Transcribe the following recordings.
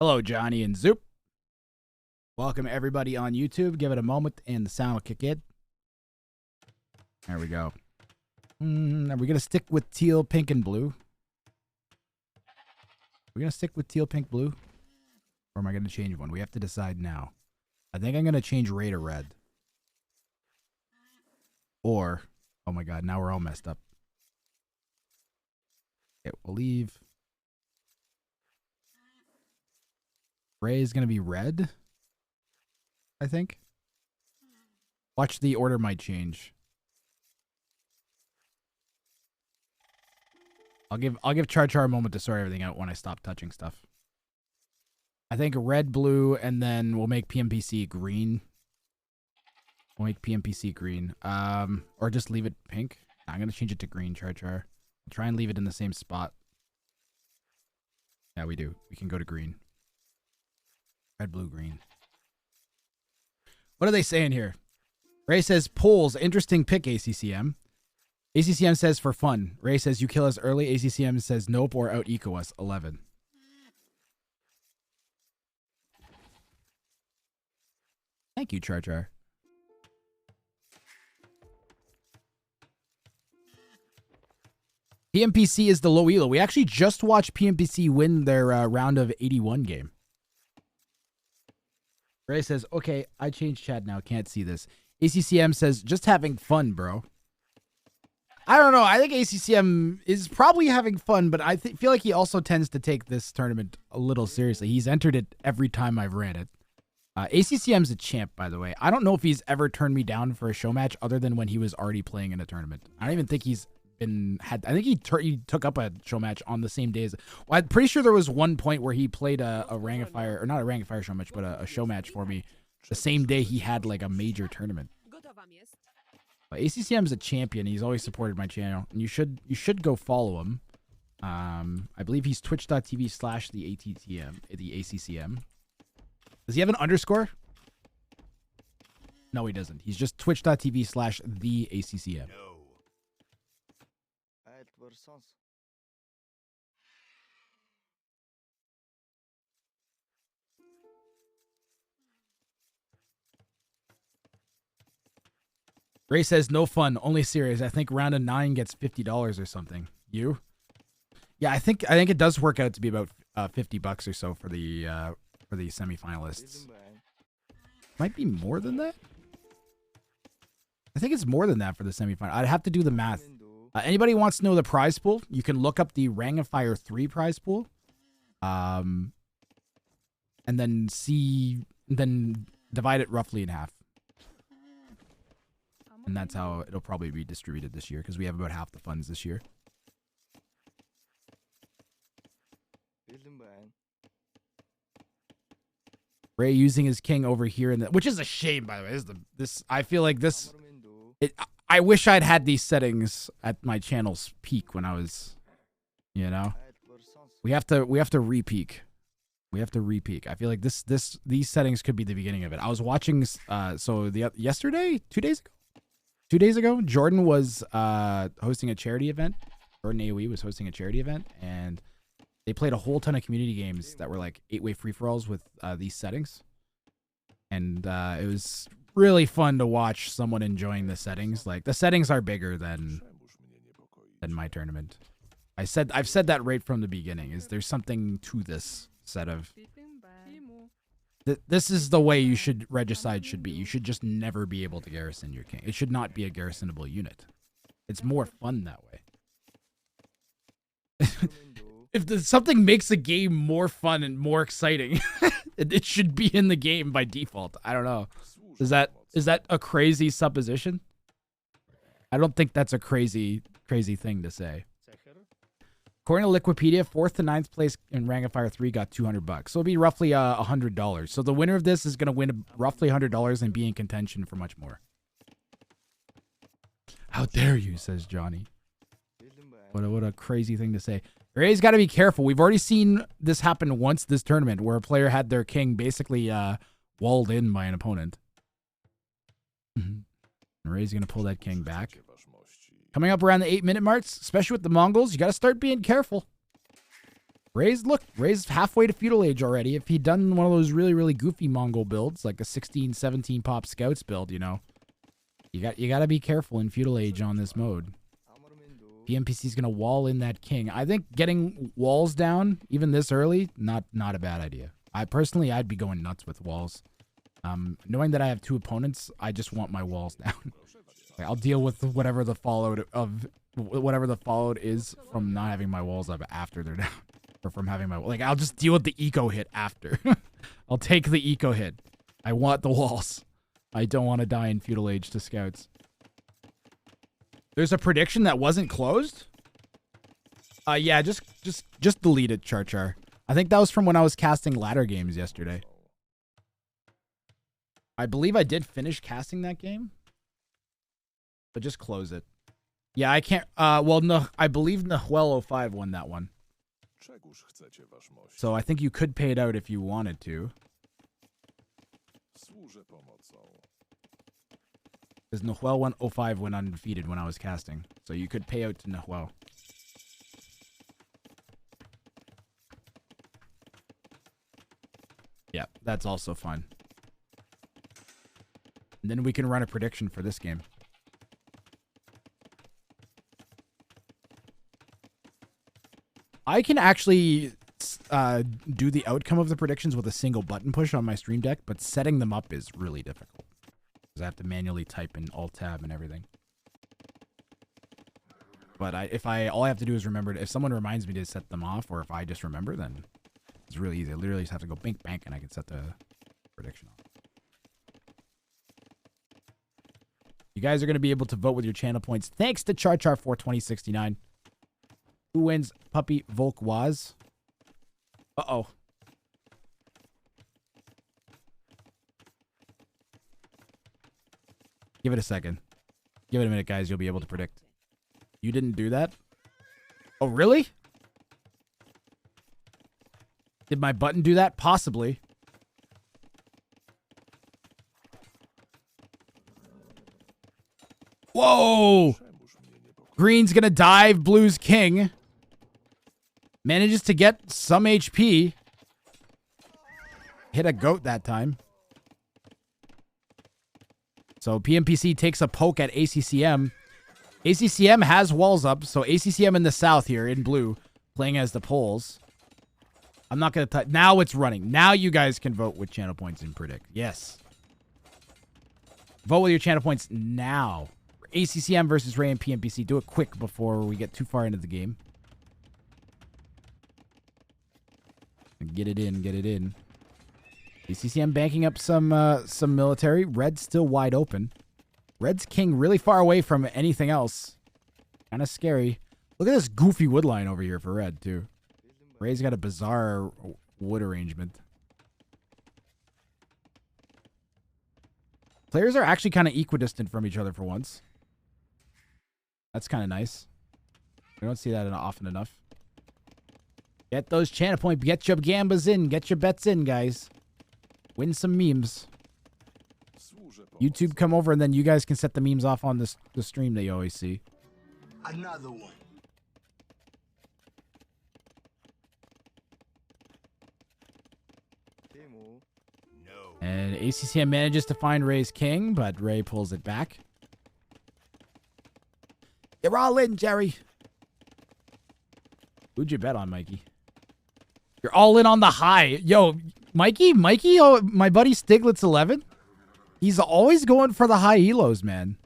Hello, Johnny and Zoop. Welcome everybody on YouTube. Give it a moment and the sound will kick in. There we go. Are we going to stick with teal, pink, and blue? We're going to stick with teal, pink, blue? Or am I going to change one? We have to decide now. I think I'm going to change Ray to red. Or, oh my god, now we're all messed up. Okay, we'll leave. Ray is going to be red, I think. Watch, the order might change. I'll give Char a moment to sort everything out when I stop touching stuff. I think red, blue, and then we'll make PMPC green. We'll make PMPC green. Or just leave it pink. I'm going to change it to green, Char. I'll try and leave it in the same spot. Yeah, we do. We can go to green. Red, blue, green. What are they saying here? Ray says, polls, interesting pick, ACCM. ACCM says, for fun. Ray says, you kill us early. ACCM says, nope, or out-eco us, 11. Thank you, Char. PMPC is the low elo. We actually just watched PMPC win their round of 81 game. Ray says, okay, I changed chat now. Can't see this. ACCM says, just having fun, bro. I don't know. I think ACCM is probably having fun, but I feel like he also tends to take this tournament a little seriously. He's entered it every time I've ran it. ACCM's a champ, by the way. I don't know if he's ever turned me down for a show match other than when he was already playing in a tournament. I don't even think he's I think he took up a show match on the same day as. Well, I'm pretty sure there was one point where he played a Wrang of Fire, or not a Wrang of Fire show match, but a show match for me the same day he had like a major tournament. But ACCM's a champion. He's always supported my channel, and you should go follow him. I believe he's twitch.tv/the ACCM. Does he have an underscore? No, he doesn't. He's just twitch.tv/the ACCM. Ray says, no fun, only serious. I think round of 9 gets $50 or something. You? Yeah, I think it does work out to be about $50 or so for the semifinalists. Might be more than that. I think it's more than that for the semifinal. I'd have to do the math. Anybody wants to know the prize pool? You can look up the Wrang of Fire 3 prize pool. And then divide it roughly in half. And that's how it'll probably be distributed this year, because we have about half the funds this year. Ray using his king over here, which is a shame, by the way. I feel like this. I wish I'd had these settings at my channel's peak when I was, you know. We have to re-peak. We have to re-peak. I feel like these settings could be the beginning of it. I was watching yesterday, 2 days ago. 2 days ago, Jordan was hosting a charity event. Jordan AoE was hosting a charity event, and they played a whole ton of community games that were like 8-way free-for-alls with these settings. And it was really fun to watch someone enjoying the settings. Like, the settings are bigger than my tournament. I've said that right from the beginning. There's something to this set of. This is the way regicide should be. You should just never be able to garrison your king. It should not be a garrisonable unit. It's more fun that way. If something makes a game more fun and more exciting, it should be in the game by default. I don't know. Is that a crazy supposition? I don't think that's a crazy thing to say. According to Liquipedia, 4th to 9th place in Wrang of Fire 3 got $200. So it'll be roughly $100. So the winner of this is going to win roughly $100 and be in contention for much more. How dare you, says Johnny. What a crazy thing to say. Ray's got to be careful. We've already seen this happen once this tournament, where a player had their king basically walled in by an opponent. Ray's going to pull that king back. Coming up around the 8-minute marks, especially with the Mongols, you got to start being careful. Ray's halfway to feudal age already. If he'd done one of those really, really goofy Mongol builds, like a 16, 17 pop scouts build, you know, you got to be careful in feudal age on this mode. PMPC's gonna wall in that king. I think getting walls down even this early, not a bad idea. I'd be going nuts with walls. Knowing that I have 2 opponents, I just want my walls down. Like, I'll deal with whatever the fallout is from not having my walls up after they're down. Or from having my, like, I'll just deal with the eco hit after. I'll take the eco hit. I want the walls. I don't want to die in feudal age to scouts. There's a prediction that wasn't closed? Yeah, just delete it, Char. I think that was from when I was casting ladder games yesterday. I believe I did finish casting that game. But just close it. Yeah, I can't, well, no, I believe Nahuel 05 won that one. So I think you could pay it out if you wanted to. Because Nahuel 05 went undefeated when I was casting. So you could pay out to Nahuel. Yeah, that's also fun. And then we can run a prediction for this game. I can actually do the outcome of the predictions with a single button push on my stream deck, but setting them up is really difficult. Because I have to manually type in Alt-Tab and everything. But all I have to do is remember, if someone reminds me to set them off, or if I just remember, then it's really easy. I literally just have to go bink, bank, and I can set the prediction off. You guys are going to be able to vote with your channel points. Thanks to Char42069. Who wins Puppy Volkwaz? Uh-oh. Give it a second. Give it a minute, guys. You'll be able to predict. You didn't do that? Oh, really? Did my button do that? Possibly. Whoa! Green's gonna dive Blue's king. Manages to get some HP. Hit a goat that time. So PMPC takes a poke at ACCM. ACCM has walls up, so ACCM in the south here in blue, playing as the Poles. I'm not going to touch. Now it's running. Now you guys can vote with channel points and predict. Yes. Vote with your channel points now. ACCM versus Ray and PMPC. Do it quick before we get too far into the game. Get it in. Get it in. ACCM banking up some military. Red's still wide open. Red's king really far away from anything else. Kind of scary. Look at this goofy wood line over here for Red, too. Ray's got a bizarre wood arrangement. Players are actually kind of equidistant from each other for once. That's kind of nice. We don't see that often enough. Get those channel points. Get your gambas in. Get your bets in, guys. Win some memes. YouTube, come over, and then you guys can set the memes off on the stream that you always see. Another one. And ACCM manages to find Ray's king, but Ray pulls it back. You're all in, Jerry. Who'd you bet on, Mikey? You're all in on the high. Yo, Mikey, oh, my buddy Stiglitz 11. He's always going for the high elos, man.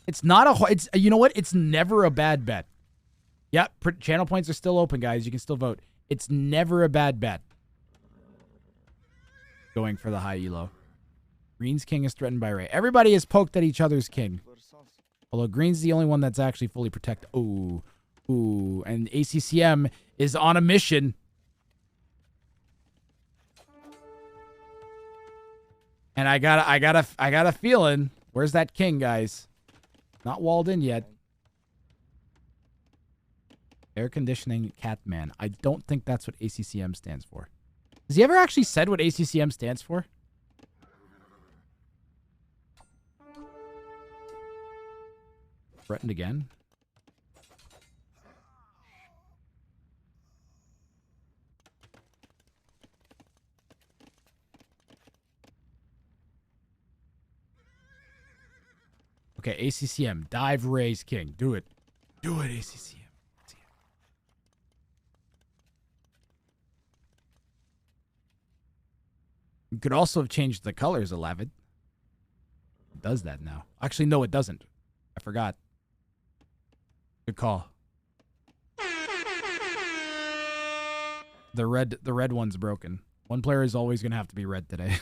It's not a, you know what? It's never a bad bet. Yep, channel points are still open, guys. You can still vote. It's never a bad bet. Going for the high elo. Green's king is threatened by Ray. Everybody is poked at each other's king. Although Green's the only one that's actually fully protected. Ooh. Ooh. And ACCM is on a mission. And I got a feeling. Where's that king, guys? Not walled in yet. Air conditioning Catman. I don't think that's what ACCM stands for. Has he ever actually said what ACCM stands for? Threatened again. Okay, ACCM. Dive, raise, king. Do it. Do it, ACCM. You could also have changed the colors, 11. It does that now. Actually, no, it doesn't. I forgot. Good call. The red one's broken. One player is always going to have to be red today.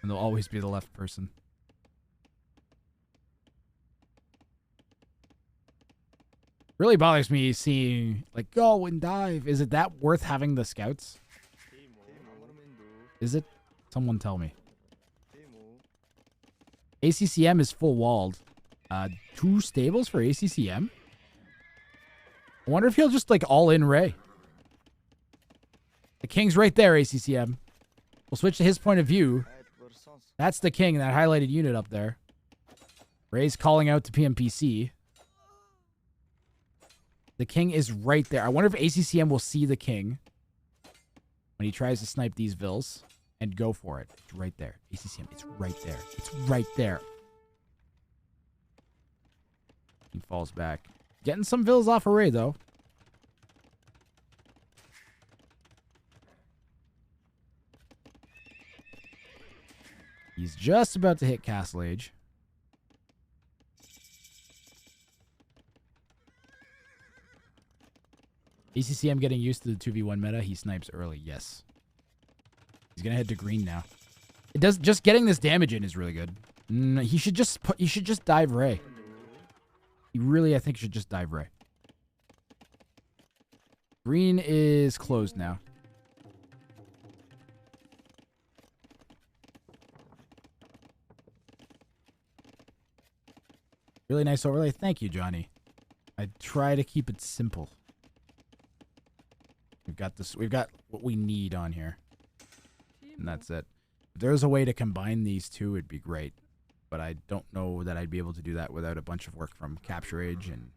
And they'll always be the left person. Really bothers me seeing, like, go and dive. Is it that worth having the scouts? Is it? Someone tell me. ACCM is full walled. 2 stables for ACCM? I wonder if he'll just, like, all in Ray. The king's right there, ACCM. We'll switch to his point of view. That's the king, that highlighted unit up there. Ray's calling out to PMPC. The king is right there. I wonder if ACCM will see the king when he tries to snipe these vills and go for it. It's right there. ACCM, it's right there. It's right there. He falls back. Getting some vills off of Ray, though. He's just about to hit Castle Age. ACCM getting used to the 2v1 meta. He snipes early. Yes. He's going to head to green now. It does just getting this damage in is really good. He should just dive Ray. He really, I think, should just dive Ray. Green is closed now. Really nice overlay. Thank you, Johnny. I try to keep it simple. We've got this. We've got what we need on here. And that's it. If there's a way to combine these two, it'd be great. But I don't know that I'd be able to do that without a bunch of work from Capture Age. And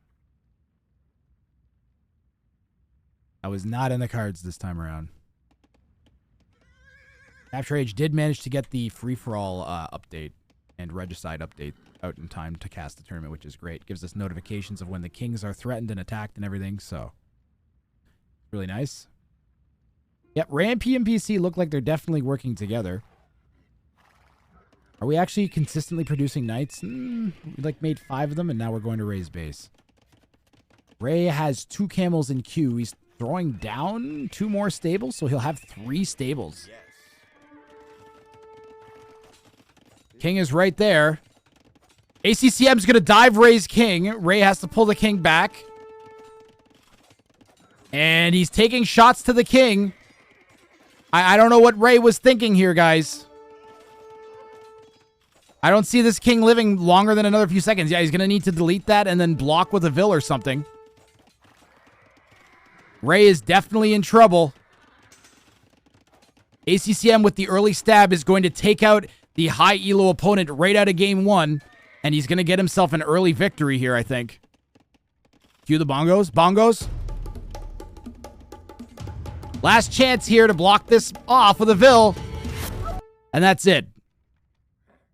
I was not in the cards this time around. Capture Age did manage to get the free-for-all update and Regicide update out in time to cast the tournament, which is great. Gives us notifications of when the kings are threatened and attacked and everything, so really nice. Yep, Ray and PMPC look like they're definitely working together. Are we actually consistently producing knights? We like made 5 of them, and now we're going to raise base. Ray has 2 camels in queue. He's throwing down 2 more stables, so he'll have 3 stables. King is right there. ACCM's going to dive Ray's king. Ray has to pull the king back. And he's taking shots to the king. I don't know what Ray was thinking here, guys. I don't see this king living longer than another few seconds. Yeah, he's going to need to delete that and then block with a vill or something. Ray is definitely in trouble. ACCM with the early stab is going to take out the high elo opponent right out of game 1. And he's going to get himself an early victory here, I think. Cue the bongos. Bongos. Last chance here to block this off with a vill. And that's it.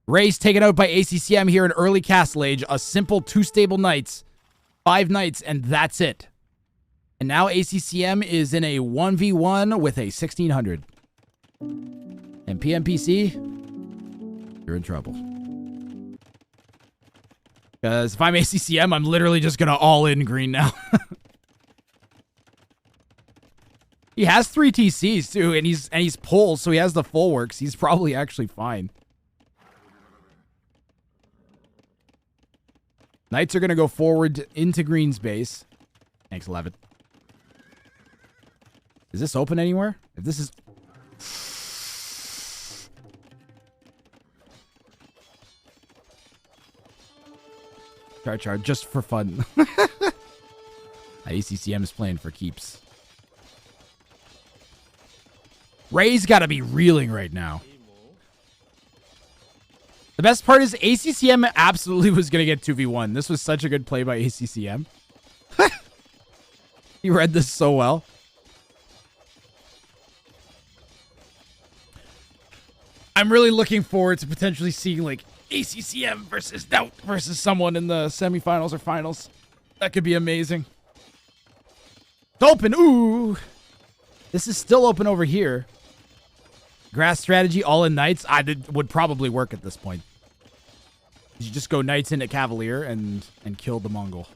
Ray's taken out by ACCM here in early Castle Age. A simple 2 stable knights. 5 knights, and that's it. And now ACCM is in a 1v1 with a 1600. And PMPC, you're in trouble. Because if I'm ACCM, I'm literally just going to all in green now. He has 3 TCs too, and he's pulled, so he has the full works. He's probably actually fine. Knights are going to go forward into green's base. Thanks, Levitt. Is this open anywhere? If this is... Char, just for fun. ACCM is playing for keeps. Ray's got to be reeling right now. The best part is ACCM absolutely was going to get 2v1. This was such a good play by ACCM. He read this so well. I'm really looking forward to potentially seeing like ACCM versus Doubt versus someone in the semifinals or finals. That could be amazing. It's open. Ooh. This is still open over here. Grass strategy, all in knights. Would probably work at this point. You just go knights into Cavalier and kill the Mongol.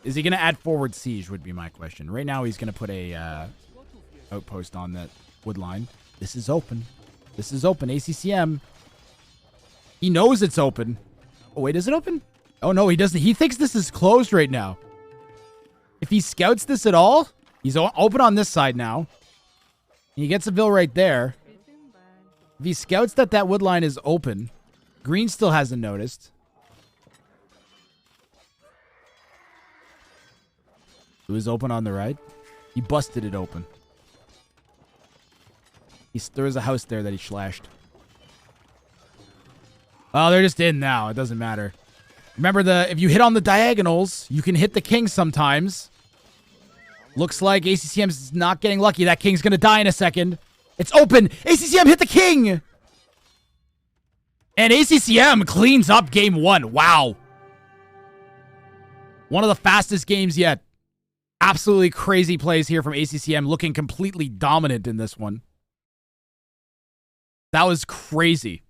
Is he going to add forward siege would be my question. Right now he's going to put a outpost on that wood line. This is open. This is open. ACCM. He knows it's open. Oh, wait, is it open? Oh, no, he doesn't. He thinks this is closed right now. If he scouts this at all, he's open on this side now. He gets a bill right there. If he scouts that wood line is open, green still hasn't noticed. It was open on the right. He busted it open. There was a house there that he slashed. Oh, they're just in now. It doesn't matter. Remember, if you hit on the diagonals, you can hit the king sometimes. Looks like ACCM's not getting lucky. That king's going to die in a second. It's open. ACCM hit the king. And ACCM cleans up game 1. Wow. One of the fastest games yet. Absolutely crazy plays here from ACCM. Looking completely dominant in this one. That was crazy.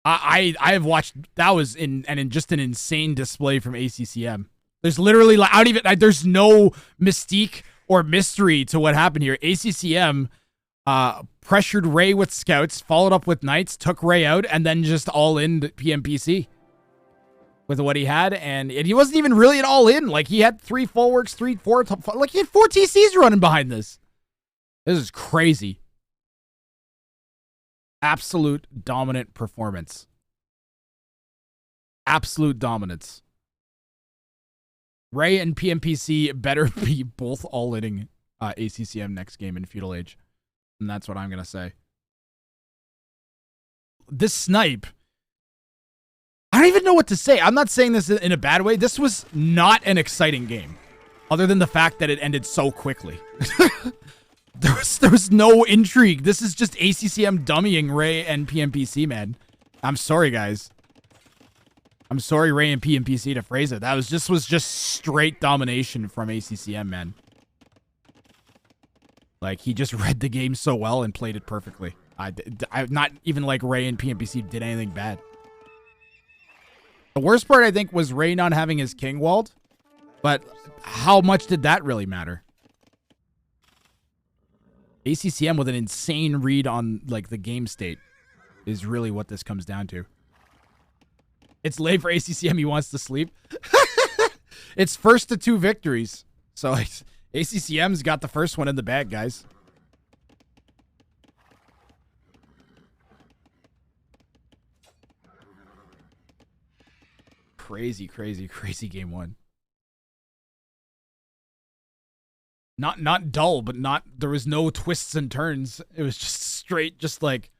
I have watched. That was just an insane display from ACCM. There's literally like there's no mystique or mystery to what happened here. ACCM pressured Ray with scouts, followed up with knights, took Ray out, and then just all in PMPC with what he had. And he wasn't even really an all in. Like he had 3 full works, 4 like he had 4 TCs running behind this. This is crazy. Absolute dominant performance. Absolute dominance. Ray and PMPC better be both all-inning ACCM next game in Feudal Age. And that's what I'm going to say. This snipe, I don't even know what to say. I'm not saying this in a bad way. This was not an exciting game. Other than the fact that it ended so quickly. There was no intrigue. This is just ACCM dummying Ray and PMPC, man. I'm sorry, guys. I'm sorry, Ray and PMPC, to phrase it. Was just straight domination from ACCM, man. Like, he just read the game so well and played it perfectly. Not even like Ray and PMPC did anything bad. The worst part, I think, was Ray not having his king walled. But how much did that really matter? ACCM with an insane read on, like, the game state is really what this comes down to. It's late for ACCM. He wants to sleep. It's first to 2 victories. So ACCM's got the first one in the bag, guys. Crazy, crazy, crazy game 1. Not dull, but there was no twists and turns. It was just straight, just like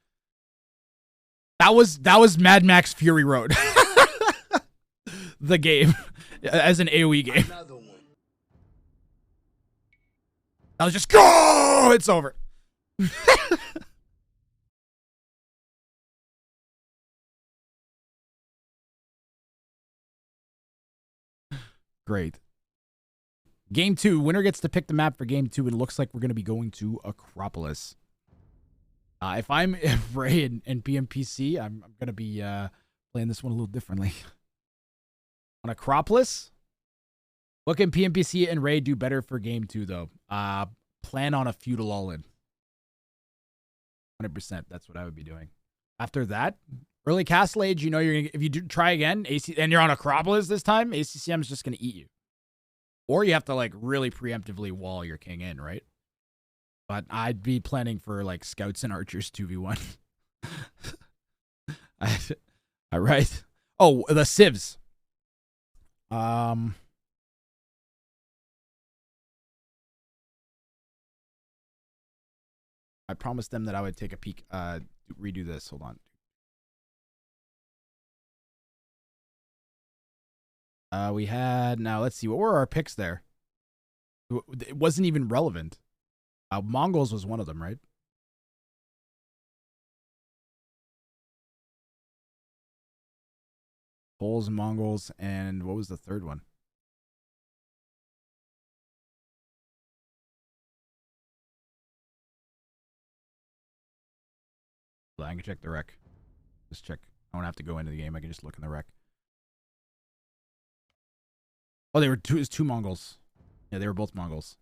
that was Mad Max Fury Road. The game as an AoE game. Another one. I was just go. It's over. Great. Game 2, winner gets to pick the map for game 2, and it looks like we're going to be going to Acropolis. If I'm Ray and PMPC, I'm going to be playing this one a little differently. On Acropolis, what can PMPC and Ray do better for game 2, though? Plan on a feudal all-in. 100%, that's what I would be doing. After that, early Castle Age, you know, if you do try again, and you're on Acropolis this time, ACCM is just going to eat you. Or you have to, like, really preemptively wall your king in, right? But I'd be planning for, like, scouts and archers 2v1. All right. Oh, the civs. I promised them that I would take a peek, redo this. Hold on. We had, now let's see, what were our picks there? It wasn't even relevant. Mongols was one of them, right? Poles and Mongols, and what was the third one? I can check the rec. Just check. I don't have to go into the game. I can just look in the rec. Oh, they were two. It was two Mongols. Yeah, they were both Mongols.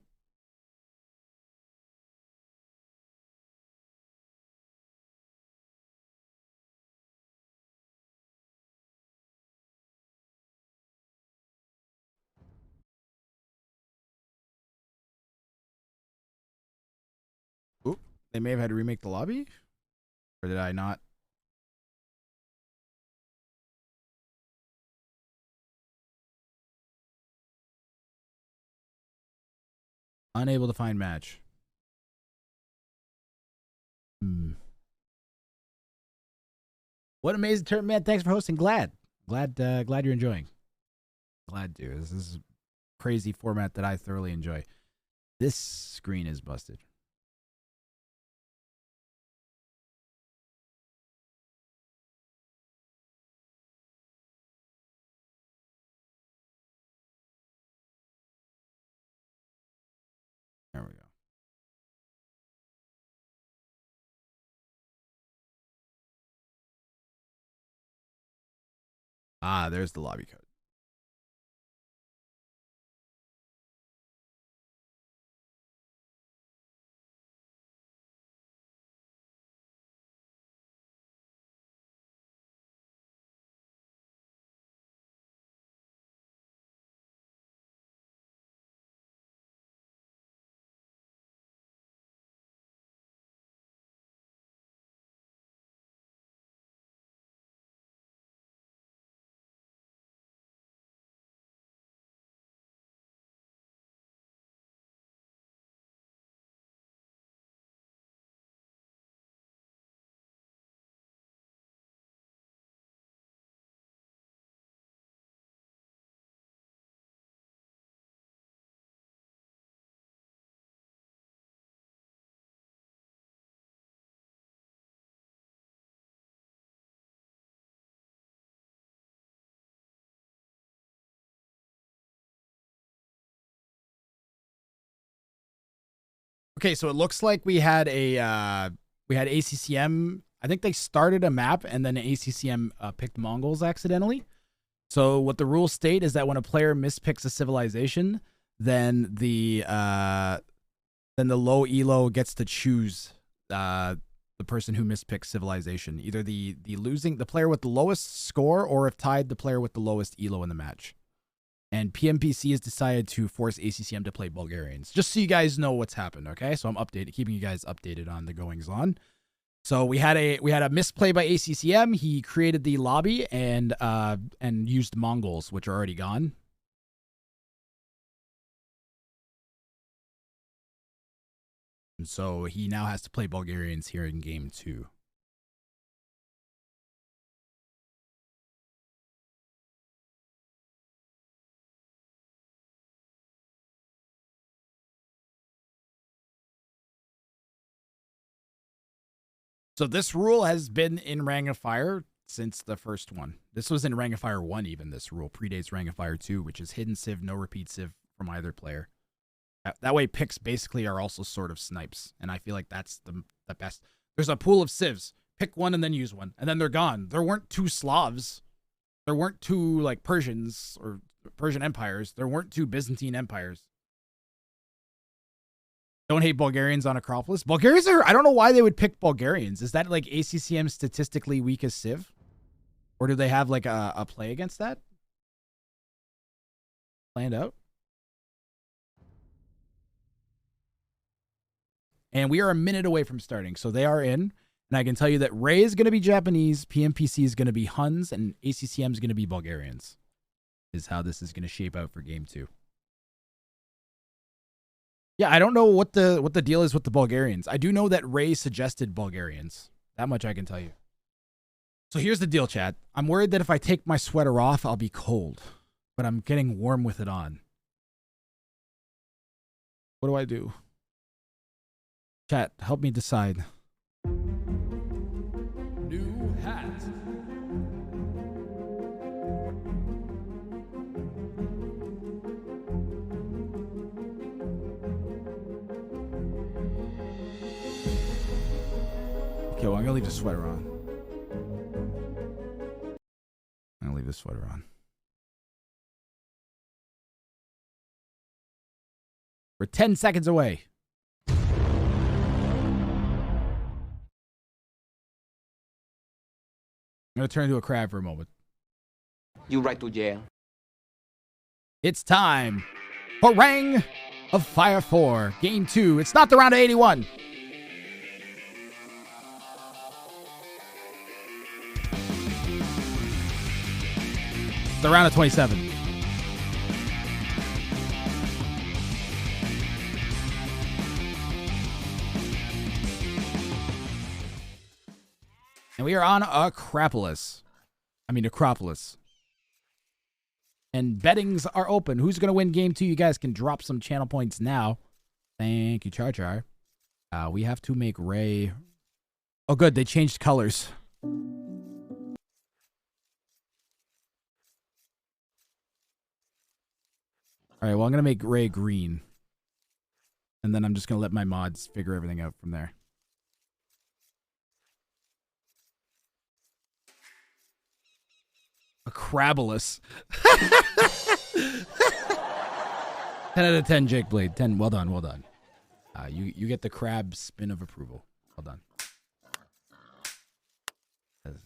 Oop. They may have had to remake the lobby? Or did I not? Unable to find match. What amazing tournament, man. Thanks for hosting. Glad you're enjoying. Glad to. This is a crazy format that I thoroughly enjoy. This screen is busted. There we go. Ah, there's the lobby code. Okay, so it looks like we had ACCM. I think they started a map and then ACCM picked Mongols accidentally. So what the rules state is that when a player mispicks a civilization, then the low elo gets to choose the person who mispicks civilization, either the player with the lowest score, or if tied, the player with the lowest elo in the match. And PMPC has decided to force ACCM to play Bulgarians, just so you guys know what's happened. Okay, so I'm keeping you guys updated on the goings on. So we had a misplay by ACCM. He created the lobby and used Mongols, which are already gone. And so he now has to play Bulgarians here in game 2. So this rule has been in Wrang of Fire since the first one. This was in Wrang of Fire 1 even. This rule predates Wrang of Fire 2, which is hidden civ, no repeat civ from either player. That way picks basically are also sort of snipes, and I feel like that's the best. There's a pool of civs. Pick one and then use one, and then they're gone. There weren't two Slavs. There weren't two like Persians or Persian empires. There weren't two Byzantine empires. Don't hate Bulgarians on Acropolis. Bulgarians are, I don't know why they would pick Bulgarians. Is that like ACCM statistically weakest civ? Or do they have like a play against that? Planned out? And we are a minute away from starting. So they are in. And I can tell you that Ray is going to be Japanese, PMPC is going to be Huns, and ACCM is going to be Bulgarians. Is how this is going to shape out for game 2. Yeah, I don't know what the deal is with the Bulgarians. I do know that Ray suggested Bulgarians. That much I can tell you. So here's the deal, chat. I'm worried that if I take my sweater off, I'll be cold. But I'm getting warm with it on. What do I do? Chat, help me decide. New hat. Okay, well, I'm gonna leave the sweater on. I'm gonna leave the sweater on. We're 10 seconds away. I'm gonna turn into a crab for a moment. You right to jail. It's time for Wrang of Fire 4, Game 2. It's not the round of 81. It's the round of 27. And we are on Acropolis. And bettings are open. Who's going to win game 2? You guys can drop some channel points now. Thank you, Char Char. We have to make Ray... Oh, good. They changed colors. All right, well, I'm going to make Ray green. And then I'm just going to let my mods figure everything out from there. Acropolis. 10 out of 10, Jake Blade. 10. Well done, well done. You get the crab spin of approval. Well done.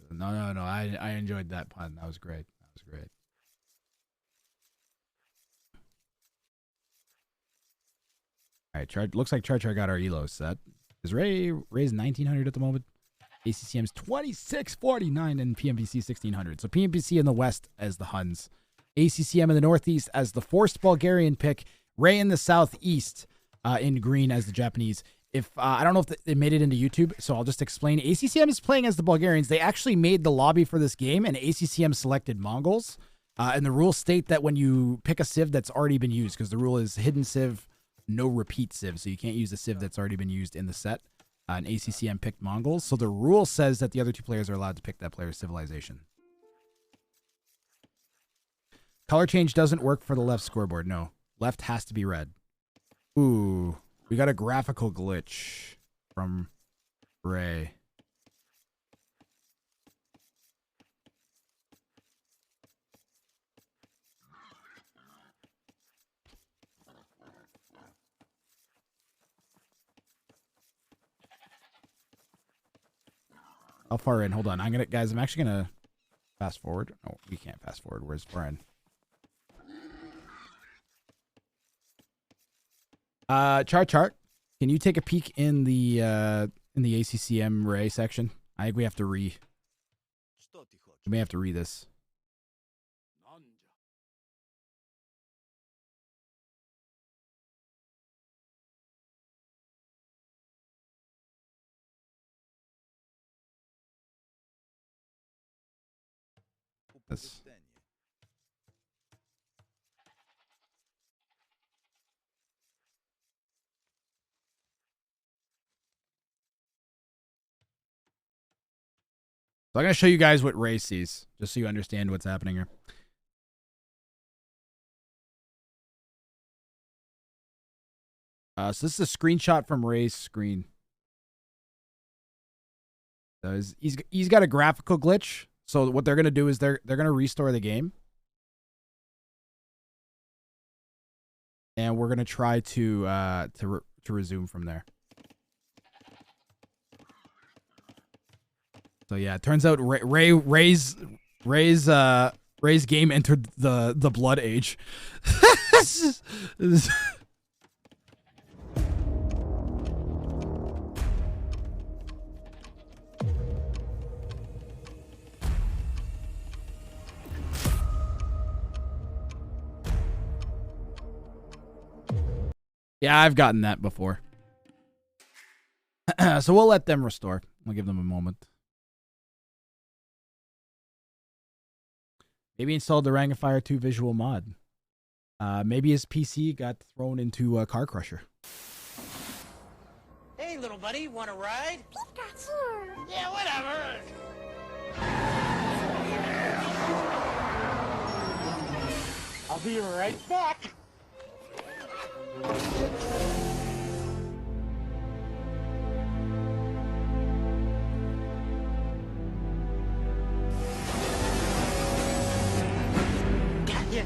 No. I enjoyed that pun. That was great. All right, looks like Char Char got our elo set. Is Ray's 1900 at the moment? ACCM's 2649 and PMPC 1600. So PMPC in the west as the Huns, ACCM in the northeast as the forced Bulgarian pick, Ray in the southeast in green as the Japanese. If I don't know if they made it into YouTube, so I'll just explain. ACCM is playing as the Bulgarians. They actually made the lobby for this game, and ACCM selected Mongols. And the rules state that when you pick a civ that's already been used, because the rule is hidden civ, no repeat civ, so you can't use a civ that's already been used in the set. And ACCM picked Mongols, so the rule says that the other two players are allowed to pick that player's civilization. Color change doesn't work for the left scoreboard. No, left has to be red. Ooh, we got a graphical glitch from Ray. How far in? Hold on. I'm actually gonna fast forward. Oh, we can't fast forward. Where's Brian? Char, can you take a peek in the ACCM Ray section? I think we have to we may have to read this. This. So I'm going to show you guys what Ray sees, just so you understand what's happening here. So this is a screenshot from Ray's screen. So he's got a graphical glitch. So what they're going to do is they're going to restore the game. And we're going to try to resume from there. So yeah, it turns out Ray's game entered the blood age. Yeah, I've gotten that before. So we'll let them restore. We'll give them a moment. Maybe installed the Wrang of Fire 2 visual mod. Maybe his PC got thrown into a car crusher. Hey, little buddy. Want a ride? Pikachu! Yeah, whatever. I'll be right back. Gotcha.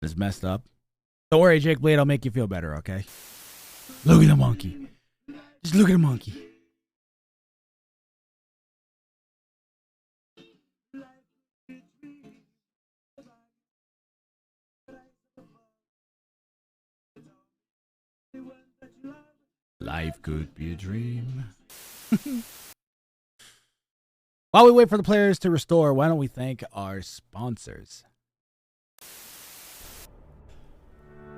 It's messed up. Don't worry, Jake Blade. I'll make you feel better, okay? Look at the monkey. Just look at the monkey. Life could be a dream. While we wait for the players to restore, why don't we thank our sponsors?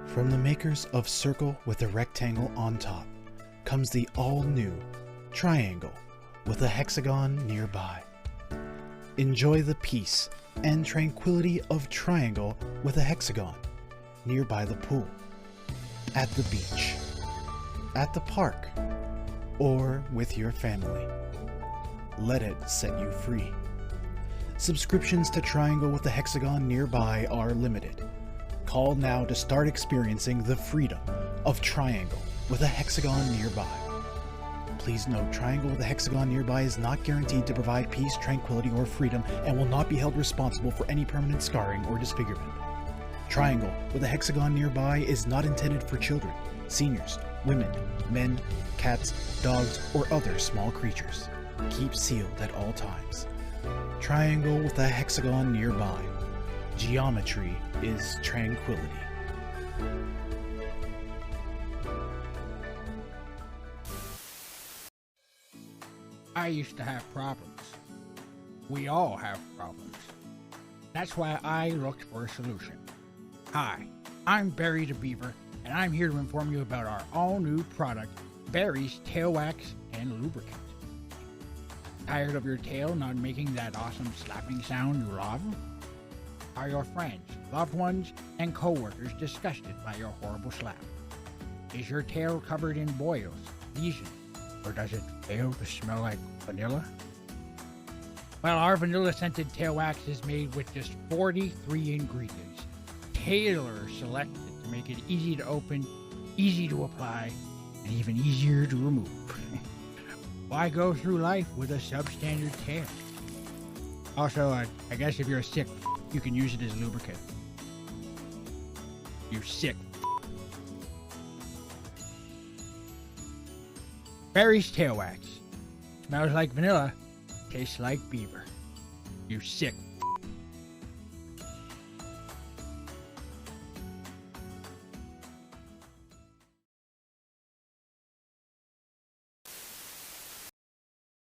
From the makers of Circle with a rectangle on top comes the all-new Triangle with a hexagon nearby. Enjoy the peace and tranquility of Triangle with a hexagon nearby the pool, at the beach, at the park, or with your family. Let it set you free. Subscriptions to Triangle with a hexagon nearby are limited. Call now to start experiencing the freedom of Triangle with a hexagon nearby. Please note, Triangle with a hexagon nearby is not guaranteed to provide peace, tranquility, or freedom and will not be held responsible for any permanent scarring or disfigurement. Triangle with a hexagon nearby is not intended for children, seniors, women, men, cats, dogs, or other small creatures. Keep sealed at all times. Triangle with a hexagon nearby. Geometry is tranquility. I used to have problems. We all have problems. That's why I looked for a solution. Hi, I'm Barry the Beaver, and I'm here to inform you about our all-new product, Barry's Tail Wax and Lubricant. Tired of your tail not making that awesome slapping sound you love? Are your friends, loved ones, and co-workers disgusted by your horrible slap? Is your tail covered in boils, lesions, or does it fail to smell like vanilla? Well, our vanilla-scented tail wax is made with just 43 ingredients, tailor-selected to make it easy to open, easy to apply, and even easier to remove. Why go through life with a substandard tail? Also, I guess if you're a sick, you can use it as lubricant. You sick. Barry's Tail Wax. Smells like vanilla, tastes like beaver. You sick.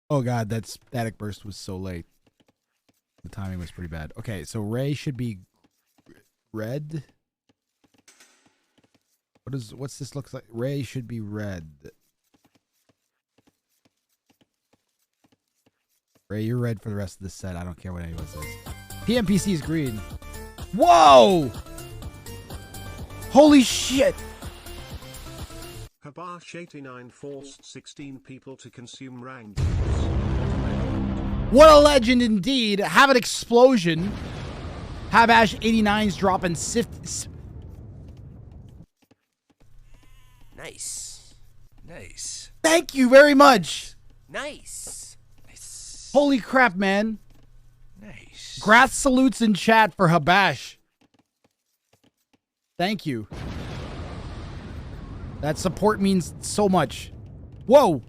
Oh god, that static burst was so late. The timing was pretty bad. Okay, so Ray should be red. What's this looks like? Ray should be red. Ray, you're red for the rest of the set. I don't care what anyone says. PMPC is green. Whoa! Holy shit! Habash 89 forced 16 people to consume Wrang. What a legend indeed. Have an explosion. Habash 89's dropping Nice. Nice. Thank you very much. Nice. Nice. Holy crap, man. Nice. Grath salutes in chat for Habash. Thank you. That support means so much. Whoa.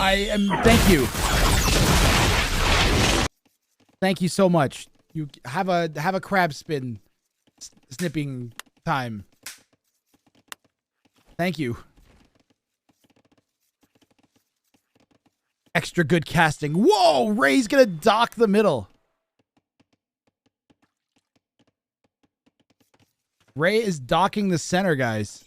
I am, thank you. Thank you so much. You have a crab spin snipping time. Thank you. Extra good casting. Whoa, Ray's gonna dock the middle. Ray is docking the center, guys.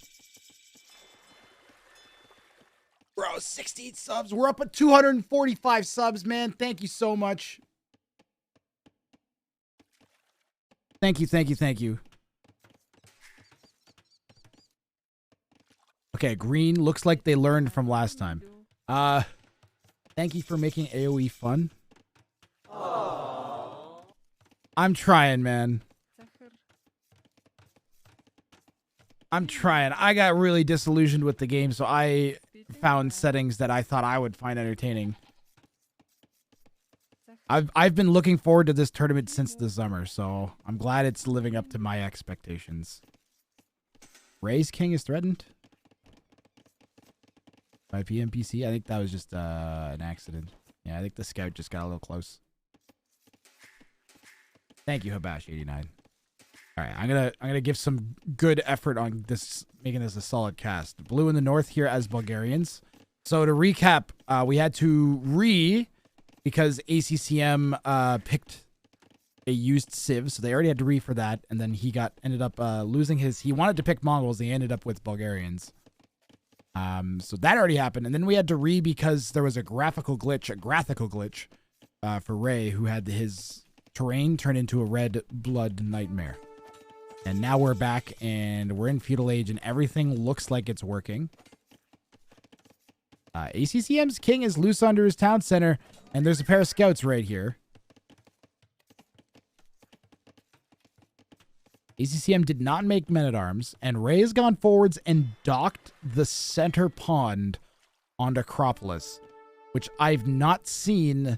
Bro, 16 subs. We're up at 245 subs, man. Thank you so much. Thank you, thank you, thank you. Okay, green looks like they learned from last time. Thank you for making AoE fun. I'm trying, man. I'm trying. I got really disillusioned with the game, so I found settings that I thought I would find entertaining. I've been looking forward to this tournament since the summer, so I'm glad it's living up to my expectations. Ray's king is threatened by PMPC. I think that was just an accident. Yeah, I think the scout just got a little close. Thank you, Habash89. All right, I'm gonna give some good effort on this, making this a solid cast. Blue in the north here as Bulgarians. So to recap, we had to because ACCM picked a used civ, so they already had to for that, and then he ended up losing his. He wanted to pick Mongols, he ended up with Bulgarians. So that already happened, and then we had to because there was a graphical glitch for Ray, who had his terrain turn into a red blood nightmare. And now we're back, and we're in feudal age, and everything looks like it's working. ACCM's king is loose under his town center, and there's a pair of scouts right here. ACCM did not make men-at-arms, and Ray has gone forwards and docked the center pond on Acropolis, which I've not seen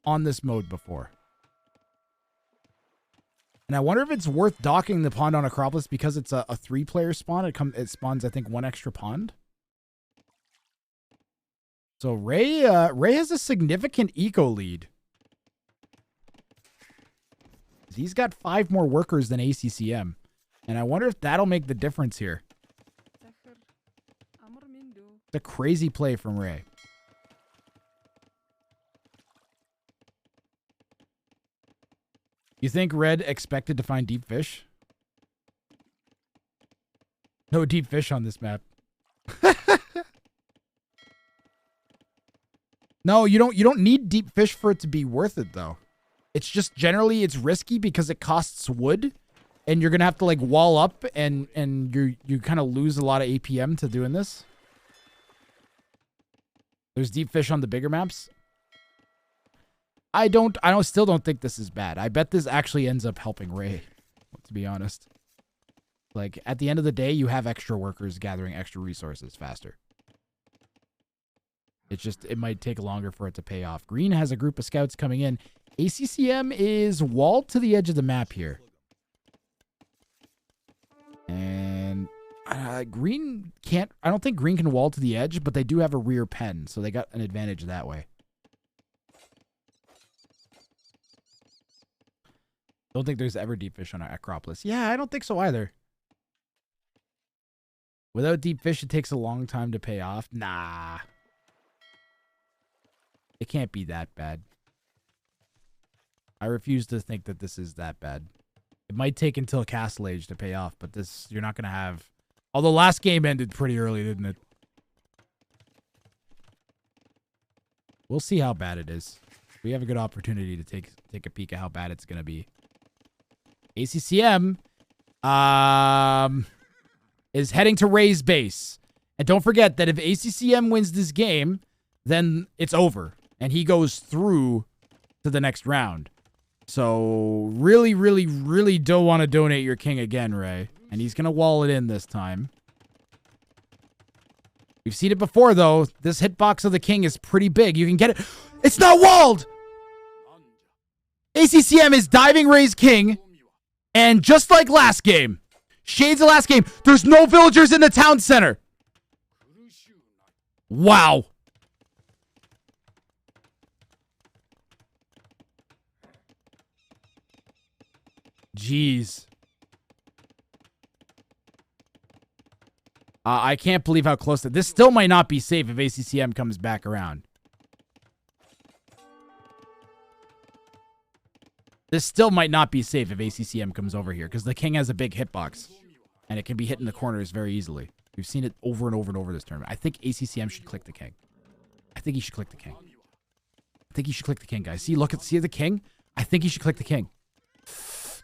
on this mode before. And I wonder if it's worth docking the pond on Acropolis because it's a 3-player spawn. It spawns, I think, 1 extra pond. So Ray has a significant eco lead. He's got 5 more workers than ACCM. And I wonder if that'll make the difference here. It's a crazy play from Ray. You think Red expected to find deep fish? No deep fish on this map. No, you don't need deep fish for it to be worth it though. It's just generally it's risky because it costs wood and you're going to have to like wall up and you kind of lose a lot of APM to doing this. There's deep fish on the bigger maps. I still don't think this is bad. I bet this actually ends up helping Ray, to be honest. Like, at the end of the day, you have extra workers gathering extra resources faster. It's just, it might take longer for it to pay off. Green has a group of scouts coming in. ACCM is walled to the edge of the map here. And Green can't, I don't think Green can wall to the edge, but they do have a rear pen, so they got an advantage that way. Don't think there's ever deep fish on Acropolis. Yeah, I don't think so either. Without deep fish, it takes a long time to pay off. Nah. It can't be that bad. I refuse to think that this is that bad. It might take until Castle Age to pay off, but this, you're not going to have... Although last game ended pretty early, didn't it? We'll see how bad it is. We have a good opportunity to take a peek at how bad it's going to be. ACCM is heading to Ray's base. And don't forget that if ACCM wins this game, then it's over. And he goes through to the next round. So really, really, really don't want to donate your king again, Ray. And he's going to wall it in this time. We've seen it before, though. This hitbox of the king is pretty big. You can get it. It's not walled! ACCM is diving Ray's king. And just like last game, shades of last game, there's no villagers in the town center. Wow. Jeez. I can't believe how close this still might not be safe if ACCM comes back around. This still might not be safe if ACCM comes over here because the king has a big hitbox and it can be hit in the corners very easily. We've seen it over and over and over this tournament. I think ACCM should click the king. I think he should click the king. I think he should click the king, guys. See the king? I think he should click the king.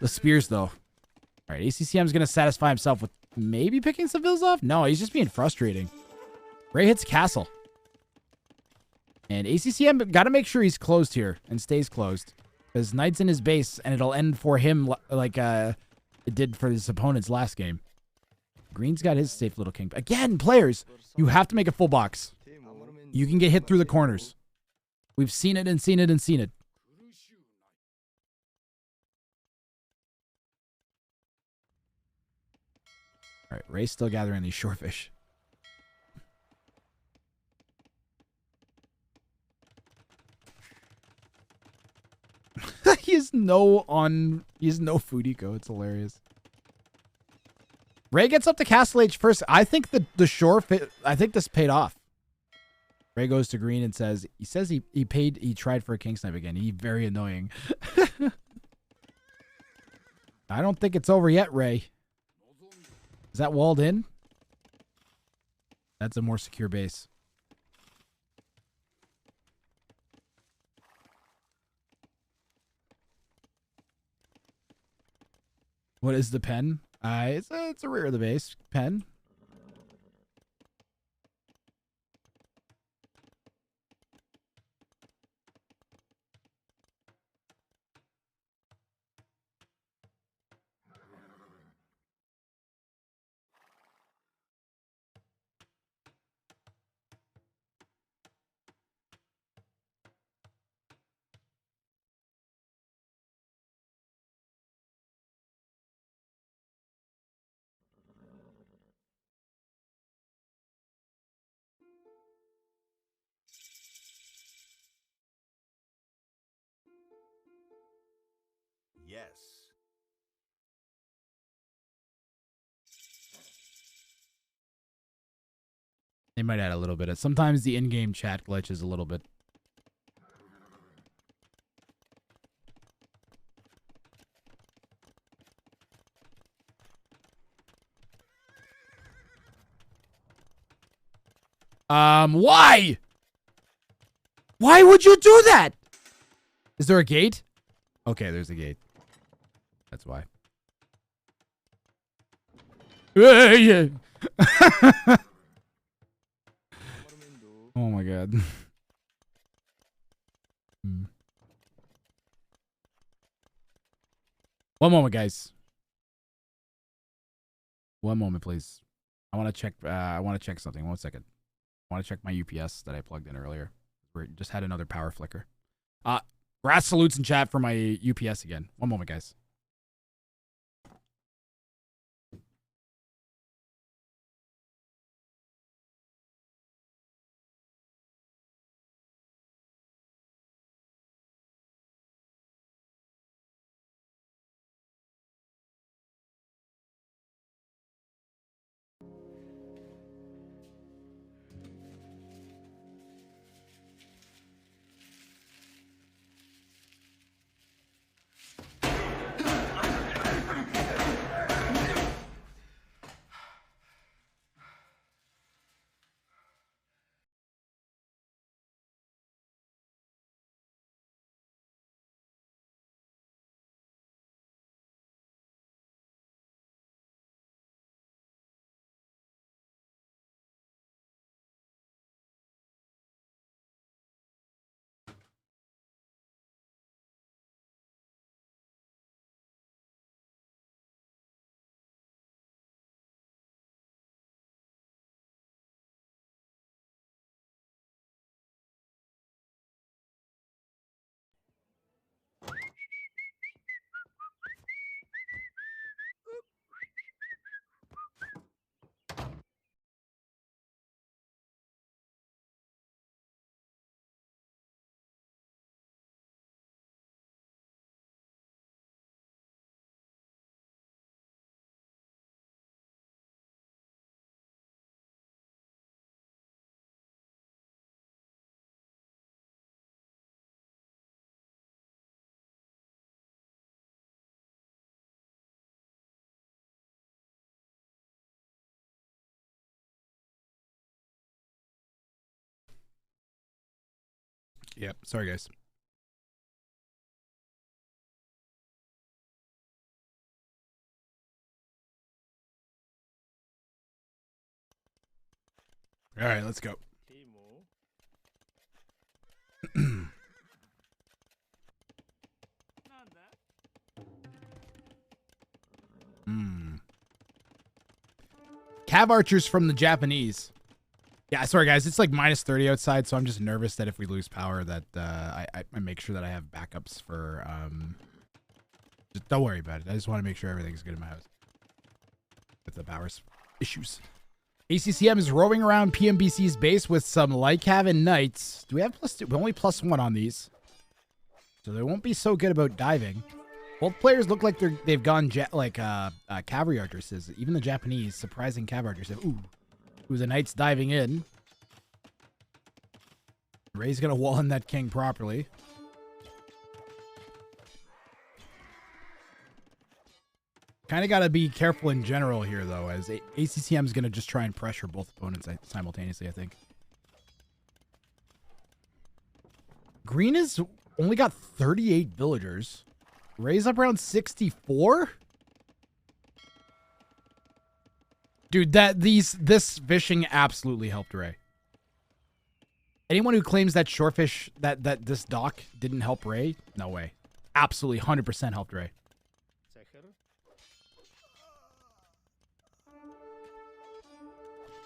The spears, though. All right, ACCM's going to satisfy himself with maybe picking some villas off? No, he's just being frustrating. Ray hits castle. And ACCM got to make sure he's closed here and stays closed. Because Knight's in his base, and it'll end for him like it did for his opponent's last game. Green's got his safe little king. Again, players, you have to make a full box. You can get hit through the corners. We've seen it and seen it and seen it. All right, Ray's still gathering these shorefish. He has no food eco. It's hilarious. Ray gets up to Castle Age first. I think I think this paid off. Ray goes to green and says he tried for a king snipe again. He's very annoying. I don't think it's over yet, Ray. Is that walled in? That's a more secure base. What is the pen? It's a rear of the base pen. Yes. They might add a little bit. Sometimes the in-game chat glitches a little bit. Why? Why would you do that? Is there a gate? Okay, there's a gate. That's why. Oh my god. One moment, guys. One moment, please. I want to check. I want to check something. 1 second. I want to check my UPS that I plugged in earlier. We just had another power flicker. Grass salutes in chat for my UPS again. One moment, guys. Yep. Sorry, guys. All right, let's go. Cav archers from the Japanese. Yeah, sorry guys, it's like -30 outside, so I'm just nervous that if we lose power, that I make sure that I have backups for. Just don't worry about it. I just want to make sure everything's good in my house with the power issues. ACCM is roaming around PMPC's base with some light cav and knights. Do we have +2? We only +1 on these, so they won't be so good about diving. Both players look like they've gone cavalry archers. Even the Japanese, surprising cav archers. Ooh, the knight's diving in. Ray's gonna wall in that king properly. Kind of got to be careful in general here, though, as ACCM is going to just try and pressure both opponents simultaneously, I think. Green has only got 38 villagers. Ray's up around 64? Dude, this fishing absolutely helped Ray. Anyone who claims that shorefish, that this dock didn't help Ray, no way. Absolutely 100% helped Ray.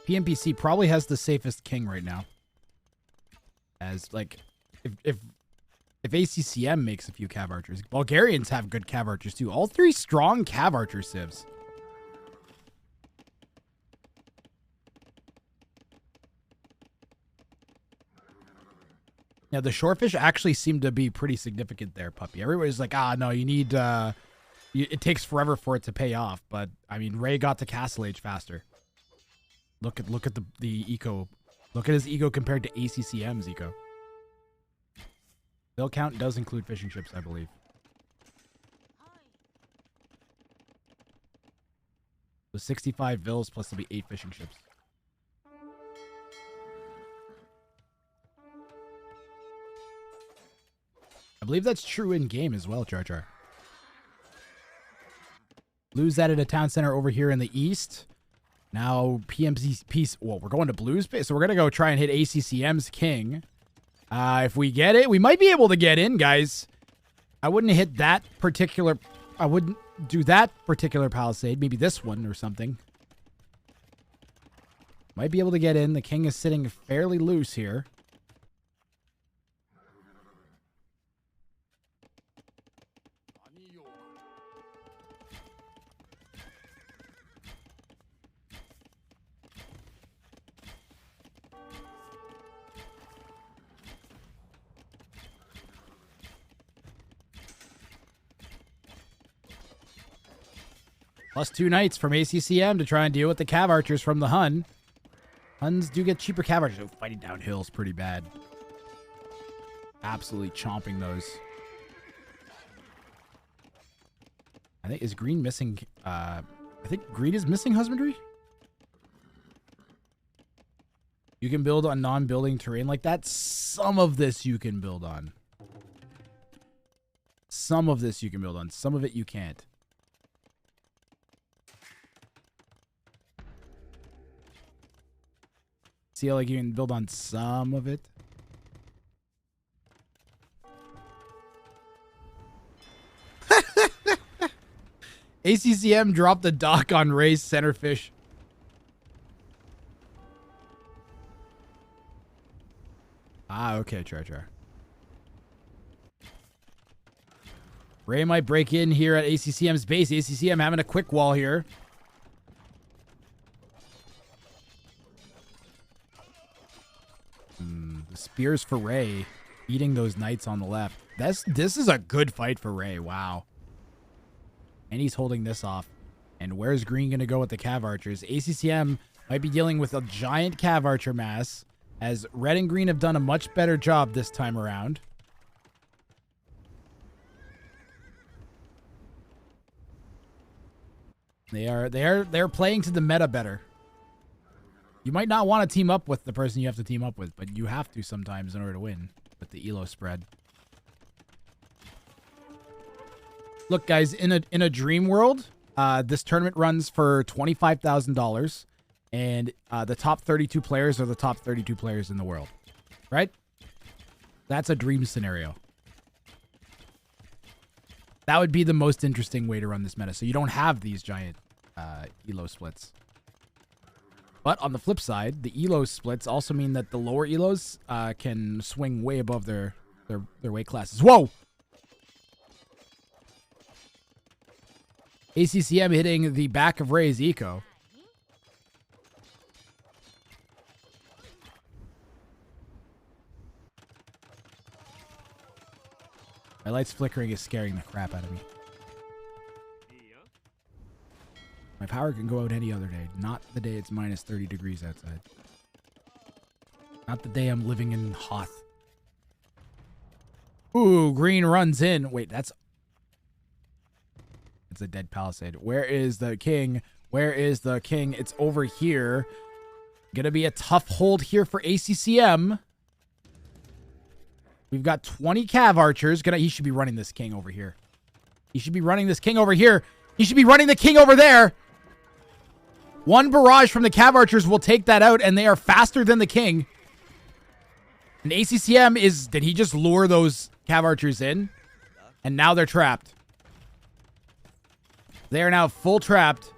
PMPC probably has the safest king right now. As like, if ACCM makes a few cav archers, Bulgarians have good cav archers too. All three strong cav archer civs. Now the shorefish actually seem to be pretty significant there, puppy. Everybody's like, no, you need. It takes forever for it to pay off, but I mean, Ray got to Castle Age faster. Look at the eco. Look at his eco compared to ACCM's eco. Bill count does include fishing ships, I believe. So 65 vills plus there'll be 8 fishing ships. I believe that's true in game as well, Jar Jar. Blues added a town center over here in the east. Now PMC piece. Well, we're going to Blues base, so we're gonna go try and hit ACCM's king. If we get it, we might be able to get in, guys. I wouldn't hit that particular. I wouldn't do that particular palisade. Maybe this one or something. Might be able to get in. The king is sitting fairly loose here. +2 knights from ACCM to try and deal with the cav archers from the Hun. Huns do get cheaper cav archers. Oh, fighting down hills pretty bad. Absolutely chomping those. I think, is green missing? I think green is missing husbandry. You can build on non-building terrain like that. Some of this you can build on. Some of this you can build on. Some of it you can't. See how like you can build on some of it? ACCM dropped the dock on Ray's centerfish. Okay, Char. Ray might break in here at ACCM's base. ACCM having a quick wall here. The spears for Ray, eating those knights on the left. This is a good fight for Ray. Wow. And he's holding this off. And where's green going to go with the cav archers? ACCM might be dealing with a giant cav archer mass, as red and green have done a much better job this time around. They're playing to the meta better. You might not want to team up with the person you have to team up with, but you have to sometimes in order to win. with the elo spread. Look, guys, in a dream world, this tournament runs for $25,000, and the top 32 players are the top 32 players in the world, right? That's a dream scenario. That would be the most interesting way to run this meta. So you don't have these giant elo splits. But on the flip side, the elo splits also mean that the lower elos can swing way above their weight classes. Whoa! ACCM hitting the back of Ray's eco. My light's flickering is scaring the crap out of me. My power can go out any other day, not the day it's minus 30 degrees outside. Not the day I'm living in Hoth. Ooh, green runs in. Wait, it's a dead palisade. Where is the king? Where is the king? It's over here. Gonna be a tough hold here for ACCM. We've got 20 cav archers. He should be running this king over here. He should be running this king over here. He should be running the king over there. One barrage from the cav archers will take that out, and they are faster than the king. And ACCM did he just lure those cav archers in? And now they're trapped. They are now full trapped.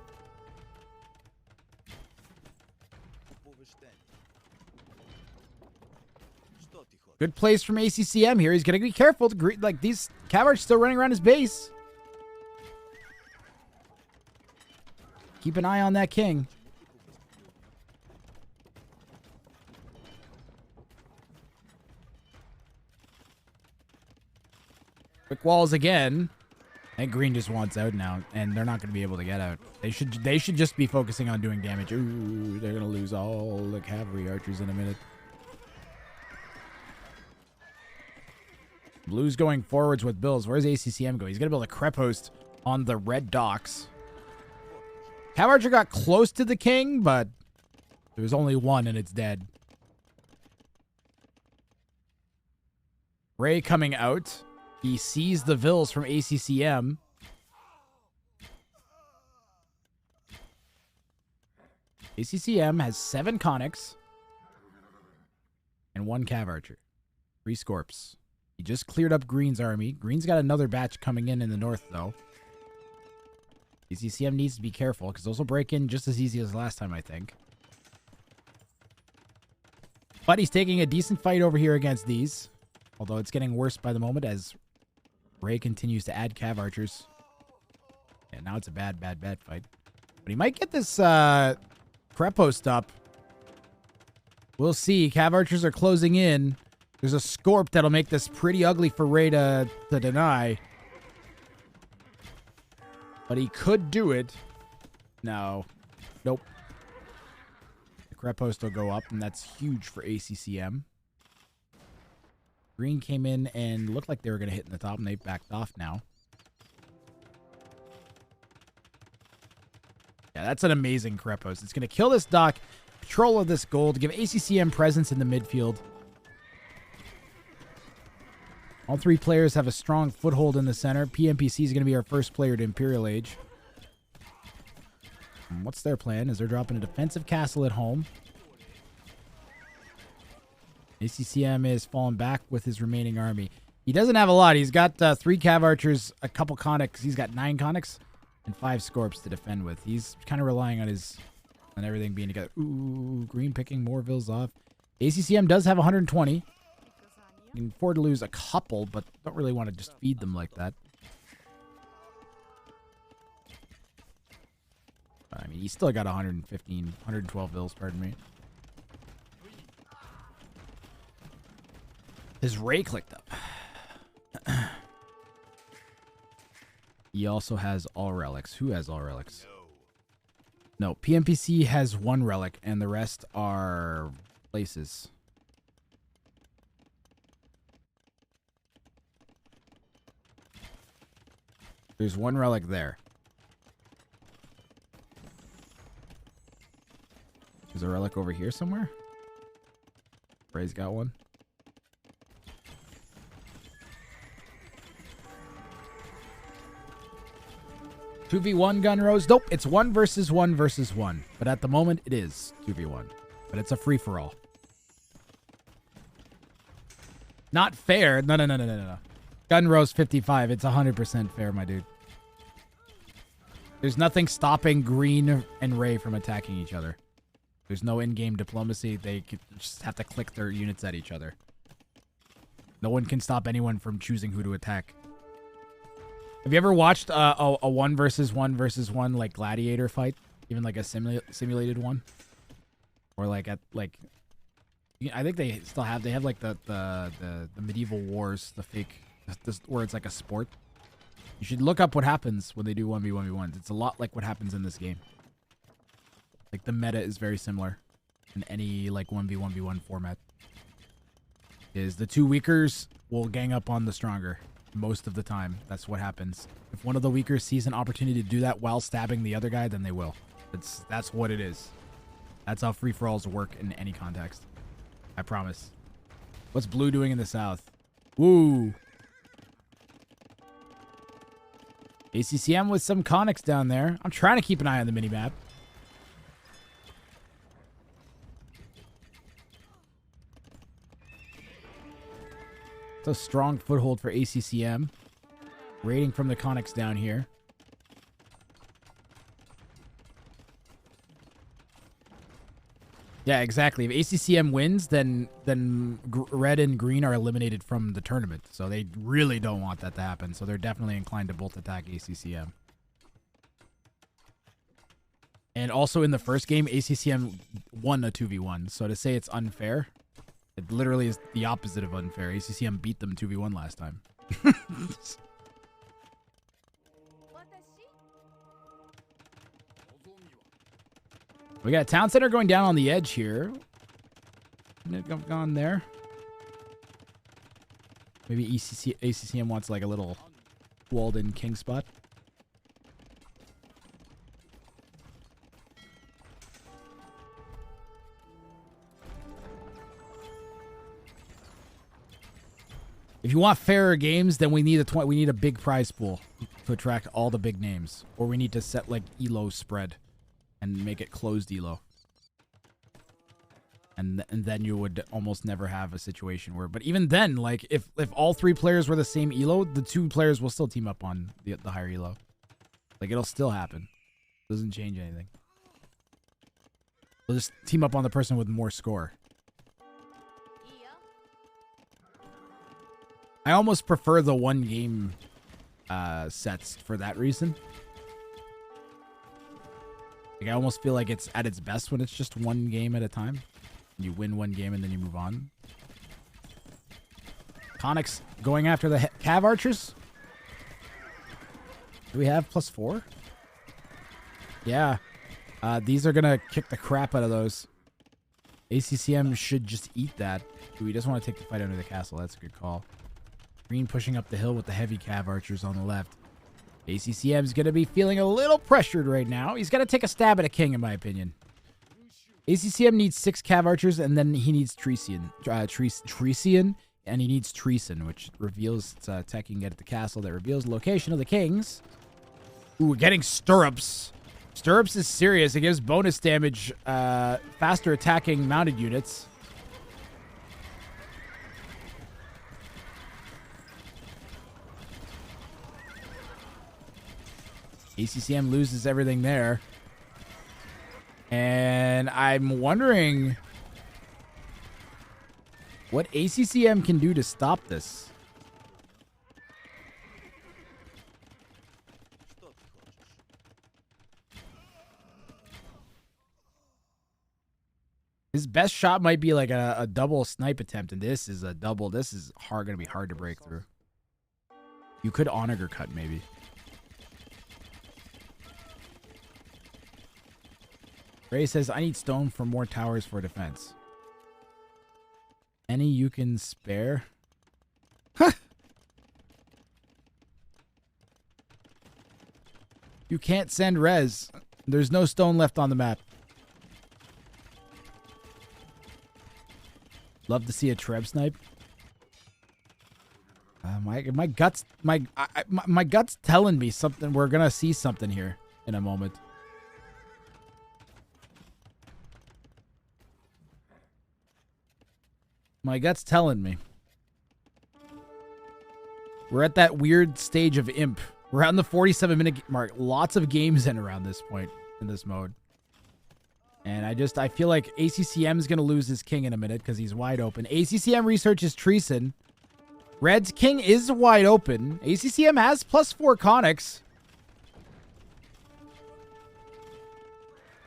Good plays from ACCM here. He's going to be careful. Like, these cav archers still running around his base. Keep an eye on that king. Quick walls again. And green just wants out now, and they're not going to be able to get out. They should just be focusing on doing damage. Ooh, they're going to lose all the cavalry archers in a minute. Blue's going forwards with Bills. Where's ACCM going? He's going to build a crep host on the red docks. Cav archer got close to the king, but there was only one and it's dead. Ray coming out. He sees the Vils from ACCM. ACCM has 7 Conics and 1 cav archer. 3 Scorps. He just cleared up Green's army. Green's got another batch coming in the north, though. ACCM needs to be careful, because those will break in just as easy as last time, I think. But he's taking a decent fight over here against these. Although it's getting worse by the moment as Ray continues to add cav archers. Yeah, now it's a bad fight. But he might get this crep post up. We'll see. Cav archers are closing in. There's a Scorp that'll make this pretty ugly for Ray to deny. But he could do it. No. Nope. The crep post will go up, and that's huge for ACCM. Green came in and looked like they were going to hit in the top, and they backed off now. Yeah, that's an amazing crep post. It's going to kill this dock, control of this gold, give ACCM presence in the midfield. All 3 players have a strong foothold in the center. PMPC is going to be our first player to Imperial Age. And what's their plan? Is they're dropping a defensive castle at home. ACCM is falling back with his remaining army. He doesn't have a lot. He's got 3 cav archers, a couple conics. He's got 9 conics and 5 Scorps to defend with. He's kind of relying on everything being together. Ooh, green picking more Vils off. ACCM does have 120. You can afford to lose a couple, but don't really want to just feed them like that. I mean, he's still got 112 Vils, pardon me. His Ray clicked up. He also has all relics. Who has all relics? No, PMPC has 1 relic, and the rest are places. There's 1 relic there. There's a relic over here somewhere. Ray's got one. 2v1 gun rose. Nope, it's 1 versus 1 versus 1. But at the moment, it is 2v1. But it's a free-for-all. Not fair. No. Gun rose 55. It's 100% fair, my dude. There's nothing stopping Green and Ray from attacking each other. There's no in-game diplomacy. They just have to click their units at each other. No one can stop anyone from choosing who to attack. Have you ever watched a 1 versus 1 versus 1 like gladiator fight? Even like a simulated one? Or like at like... I think they still have... They have like the medieval wars, the fake... where it's like a sport. You should look up what happens when they do 1v1v1s. It's a lot like what happens in this game. Like, the meta is very similar in any, like, 1v1v1 format. Is the two weakers will gang up on the stronger most of the time. That's what happens. If one of the weakers sees an opportunity to do that while stabbing the other guy, then they will. That's what it is. That's how free-for-alls work in any context. I promise. What's blue doing in the south? Woo! ACCM with some conics down there. I'm trying to keep an eye on the minimap. It's a strong foothold for ACCM. Raiding from the conics down here. Yeah, exactly. If ACCM wins, then red and green are eliminated from the tournament. So they really don't want that to happen. So they're definitely inclined to both attack ACCM. And also in the first game, ACCM won a 2v1. So to say it's unfair, it literally is the opposite of unfair. ACCM beat them 2v1 last time. We got Town Center going down on the edge here. Gone there. Maybe ACCM wants like a little walled-in king spot. If you want fairer games, then we need a big prize pool to attract all the big names, or we need to set like elo spread and make it closed elo. And then you would almost never have a situation where... But even then, like, if all three players were the same elo, the two players will still team up on the higher elo. Like, it'll still happen. Doesn't change anything. They'll just team up on the person with more score. I almost prefer the one game sets for that reason. Like, I almost feel like it's at its best when it's just one game at a time. You win one game and then you move on. Conics going after the Cav Archers. Do we have +4? Yeah. These are going to kick the crap out of those. ACCM should just eat that. Do we just want to take the fight under the castle? That's a good call. Green pushing up the hill with the heavy Cav Archers on the left. ACCM's going to be feeling a little pressured right now. He's got to take a stab at a king, in my opinion. ACCM needs 6 Cav Archers, and then he needs Tresian, and he needs Treason, which reveals it's a tech you can get at the castle that reveals the location of the kings. Ooh, we're getting Stirrups. Stirrups is serious. It gives bonus damage, faster attacking mounted units. ACCM loses everything there. And I'm wondering what ACCM can do to stop this. His best shot might be like a double snipe attempt, and this is a double. This is going to be hard to break through. You could Onager cut, maybe. Ray says, I need stone for more towers for defense. Any you can spare? Huh. You can't send res. There's no stone left on the map. Love to see a Treb snipe. My guts my guts telling me something. We're gonna see something here in a moment. My gut's telling me. We're at that weird stage of imp. We're at the 47-minute mark. Lots of games in around this point in this mode. And I feel like ACCM is going to lose his king in a minute because he's wide open. ACCM research is treason. Red's king is wide open. ACCM has +4 conics.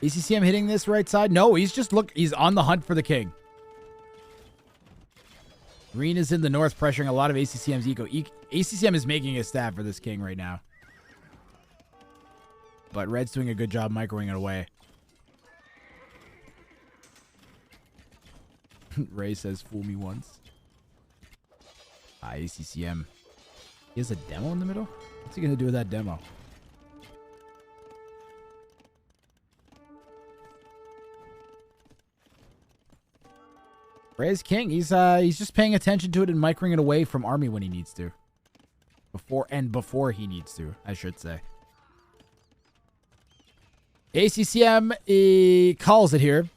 ACCM hitting this right side? No, he's on the hunt for the king. Green is in the north, pressuring a lot of ACCM's eco. ACCM is making a stab for this king right now. But Red's doing a good job microing it away. Ray says, fool me once. ACCM. He has a demo in the middle? What's he going to do with that demo? Ray's king. He's just paying attention to it and microing it away from army when he needs to. Before he needs to, I should say. ACCM calls it here.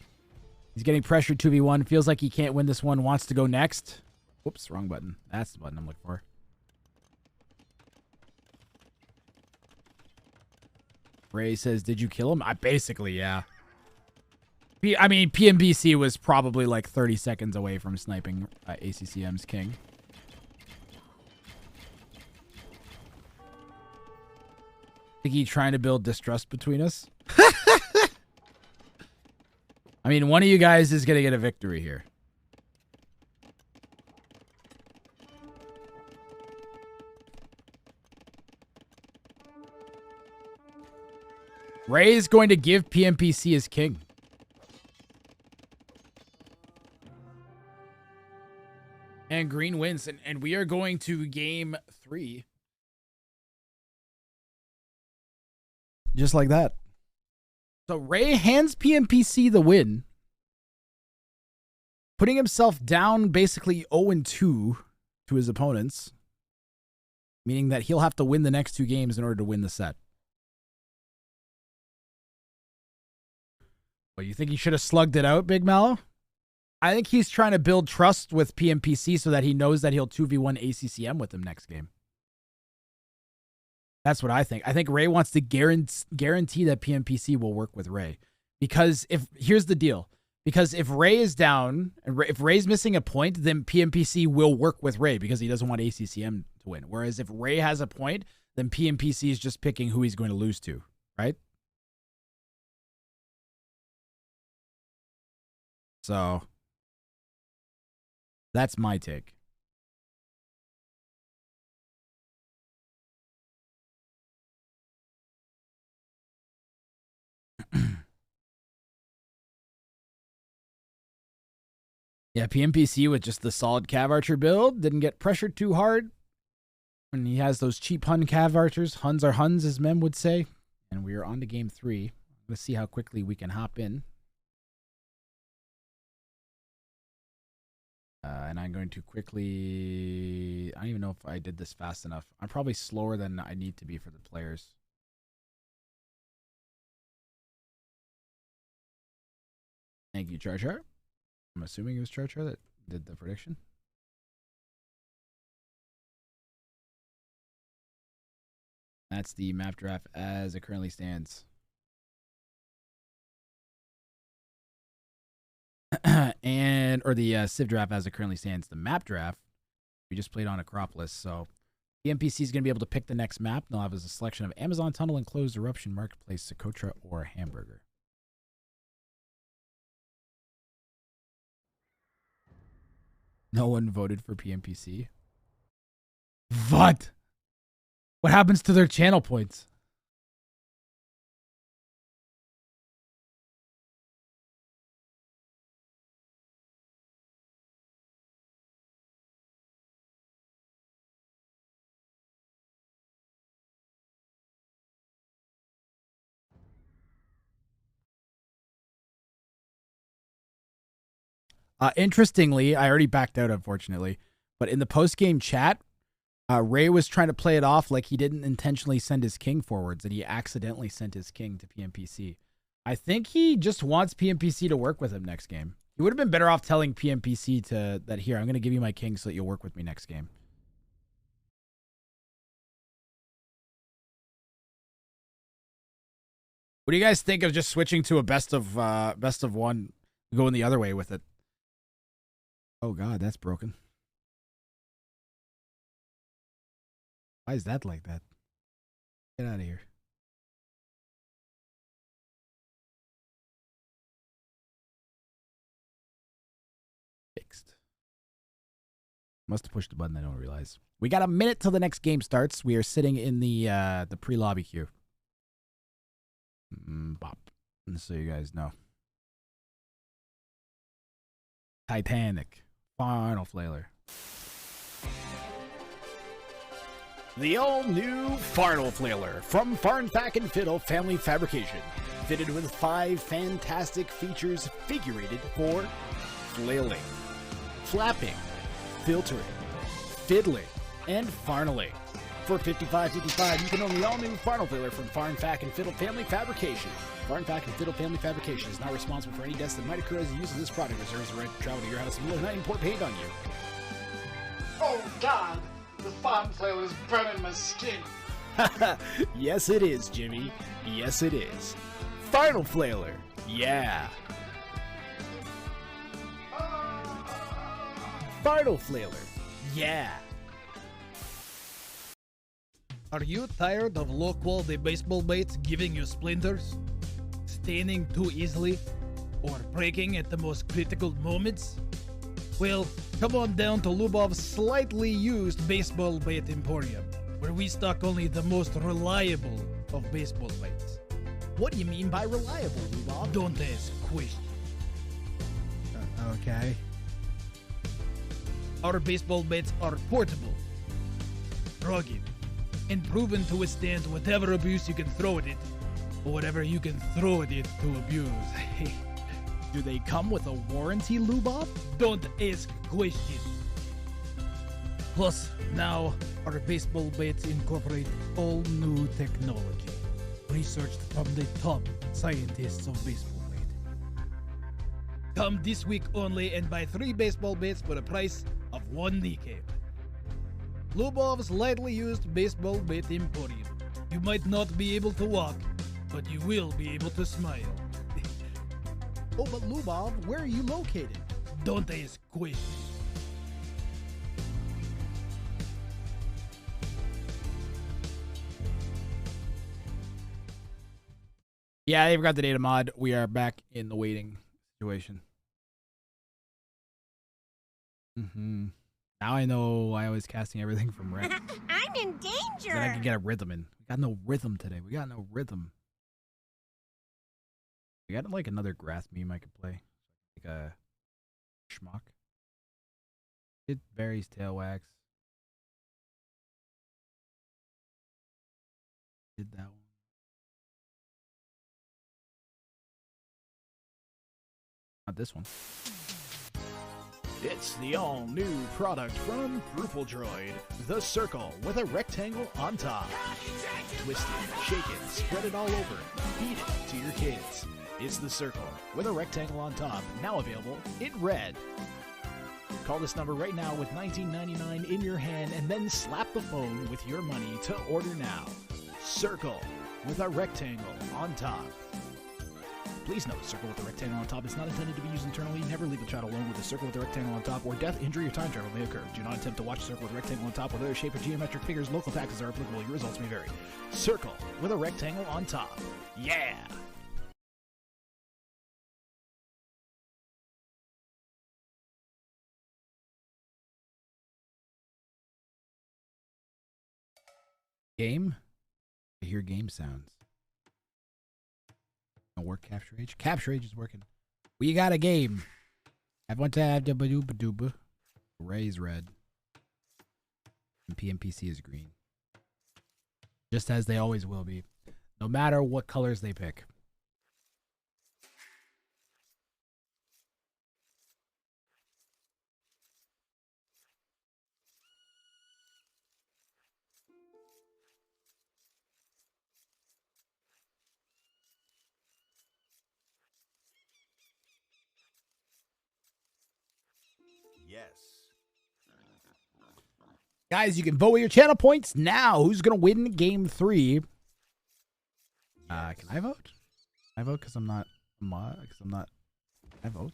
He's getting pressured 2v1. Feels like he can't win this one. Wants to go next. Whoops, wrong button. That's the button I'm looking for. Ray says, did you kill him? Basically, yeah. I mean, PMPC was probably like 30 seconds away from sniping ACCM's king. Think he trying to build distrust between us? I mean, one of you guys is going to get a victory here. Ray is going to give PMPC his king. And green wins. And we are going to game 3. Just like that. So Ray hands PMPC the win. Putting himself down basically 0-2 to his opponents. Meaning that he'll have to win the next 2 games in order to win the set. What, you think he should have slugged it out, Big Mallow? I think he's trying to build trust with PMPC so that he knows that he'll 2v1 ACCM with him next game. That's what I think. I think Ray wants to guarantee that PMPC will work with Ray. Because here's the deal. Because if Ray is down, and if Ray's missing a point, then PMPC will work with Ray because he doesn't want ACCM to win. Whereas if Ray has a point, then PMPC is just picking who he's going to lose to, right? So that's my take. Yeah, PMPC with just the solid Cav Archer build. Didn't get pressured too hard. When he has those cheap Hun Cav Archers. Huns are Huns, as Mem would say. And we are on to game 3. Let's see how quickly we can hop in. And I'm going to quickly... I don't even know if I did this fast enough. I'm probably slower than I need to be for the players. Thank you, Char Char. I'm assuming it was Char Char that did the prediction. That's the map draft as it currently stands. Or the Civ draft as it currently stands. The map draft, we just played on Acropolis, so the NPC is going to be able to pick the next map. They'll have a selection of Amazon Tunnel, Enclosed Eruption, Marketplace, Socotra, or Hamburger. No one voted for PMPC. What? What happens to their channel points? Interestingly, I already backed out, unfortunately, but in the post-game chat, Ray was trying to play it off like he didn't intentionally send his king forwards, and he accidentally sent his king to PMPC. I think he just wants PMPC to work with him next game. He would have been better off telling PMPC that here, I'm going to give you my king so that you'll work with me next game. What do you guys think of just switching to a best of one, going the other way with it? Oh God, that's broken. Why is that like that? Get out of here. Fixed. Must have pushed the button, I don't realize. We got a minute till the next game starts. We are sitting in the pre-lobby queue. Bop. Just so you guys know. Titanic. Final flailer. The all-new Farnal Flailer from Farnfack and Fiddle Family Fabrication. Fitted with 5 fantastic features figurated for flailing, flapping, filtering, fiddling, and farnaling. For $55.55, you can own the all-new Farnal Flailer from Farnfack and Fiddle Family Fabrication. Farnfack and Fiddle Family Fabrication is not responsible for any deaths that might occur as a use of this product. Reserves the right to travel to your house and will not import paint on you. Oh, God! The farm flailer is burning my skin. Yes, it is, Jimmy. Yes, it is. Farnal Flailer. Yeah. Farnal Flailer. Yeah. Are you tired of low-quality baseball baits giving you splinters, staining too easily, or breaking at the most critical moments? Well, come on down to Lubov's slightly used baseball bait emporium, where we stock only the most reliable of baseball baits. What do you mean by reliable, Lubov? Don't ask questions. Okay. Our baseball baits are portable, rugged, and proven to withstand whatever abuse you can throw at it, or whatever you can throw at it to abuse. Do they come with a warranty, Lubov? Don't ask questions. Plus, now, our baseball baits incorporate all new technology, researched from the top scientists of baseball bait. Come this week only and buy 3 baseball baits for the price of 1 kneecap. Lubov's lightly used baseball bait emporium. You might not be able to walk, but you will be able to smile. Oh, but Lubov, where are you located? Don't ask questions. Yeah, I forgot the data mod. We are back in the waiting situation. Now I know why I was casting everything from Wrang. I'm in danger. Then I can get a rhythm in. We got no rhythm today. We got no rhythm. We got like another grass meme I could play. Like a schmuck. It varies tail wax. Did that one. Not this one. It's the all-new product from Purple Droid, the circle with a rectangle on top. Twist it, shake it, spread it all over, feed it to your kids. It's the circle with a rectangle on top, now available in red. Call this number right now with $19.99 in your hand and then slap the phone with your money to order now. Circle with a rectangle on top. Please note, a circle with a rectangle on top is not intended to be used internally. Never leave a child alone with a circle with a rectangle on top, or death, injury, or time travel may occur. Do not attempt to watch a circle with a rectangle on top with other shape or geometric figures. Local taxes are applicable. Your results may vary. Circle with a rectangle on top. Yeah! Game? I hear game sounds. Don't work Capture Age? Capture Age is working. We got a game. Have one tab. Ray's red. And PMPC is green. Just as they always will be. No matter what colors they pick. Yes. Guys, you can vote with your channel points now. Who's going to win game 3? Can I vote? Can I vote because I'm not a mod? Because I'm not. Can I vote?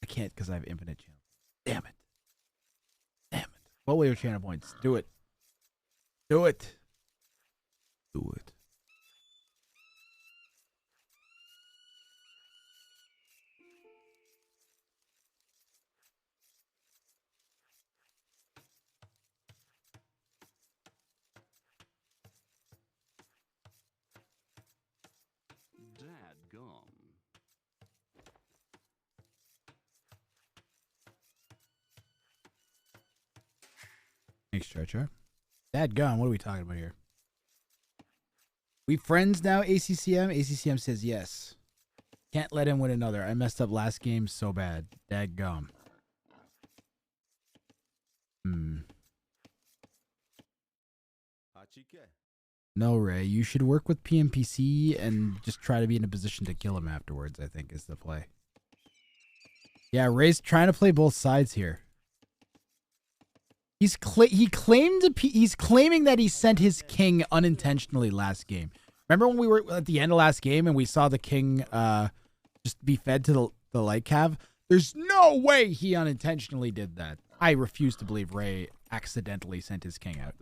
I can't because I have infinite channel. Damn it. Damn it. Vote with your channel points. Do it. Do it. Do it. Dadgum. Thanks, Stretcher. Dadgum, what are we talking about here? We friends now, ACCM? ACCM says yes. Can't let him win another. I messed up last game so bad. Dadgum. No, Ray. You should work with PMPC and just try to be in a position to kill him afterwards, I think, is the play. Yeah, Ray's trying to play both sides here. He's claiming that he sent his king unintentionally last game. Remember when we were at the end of last game and we saw the king just be fed to the light cav? There's no way he unintentionally did that. I refuse to believe Ray accidentally sent his king out.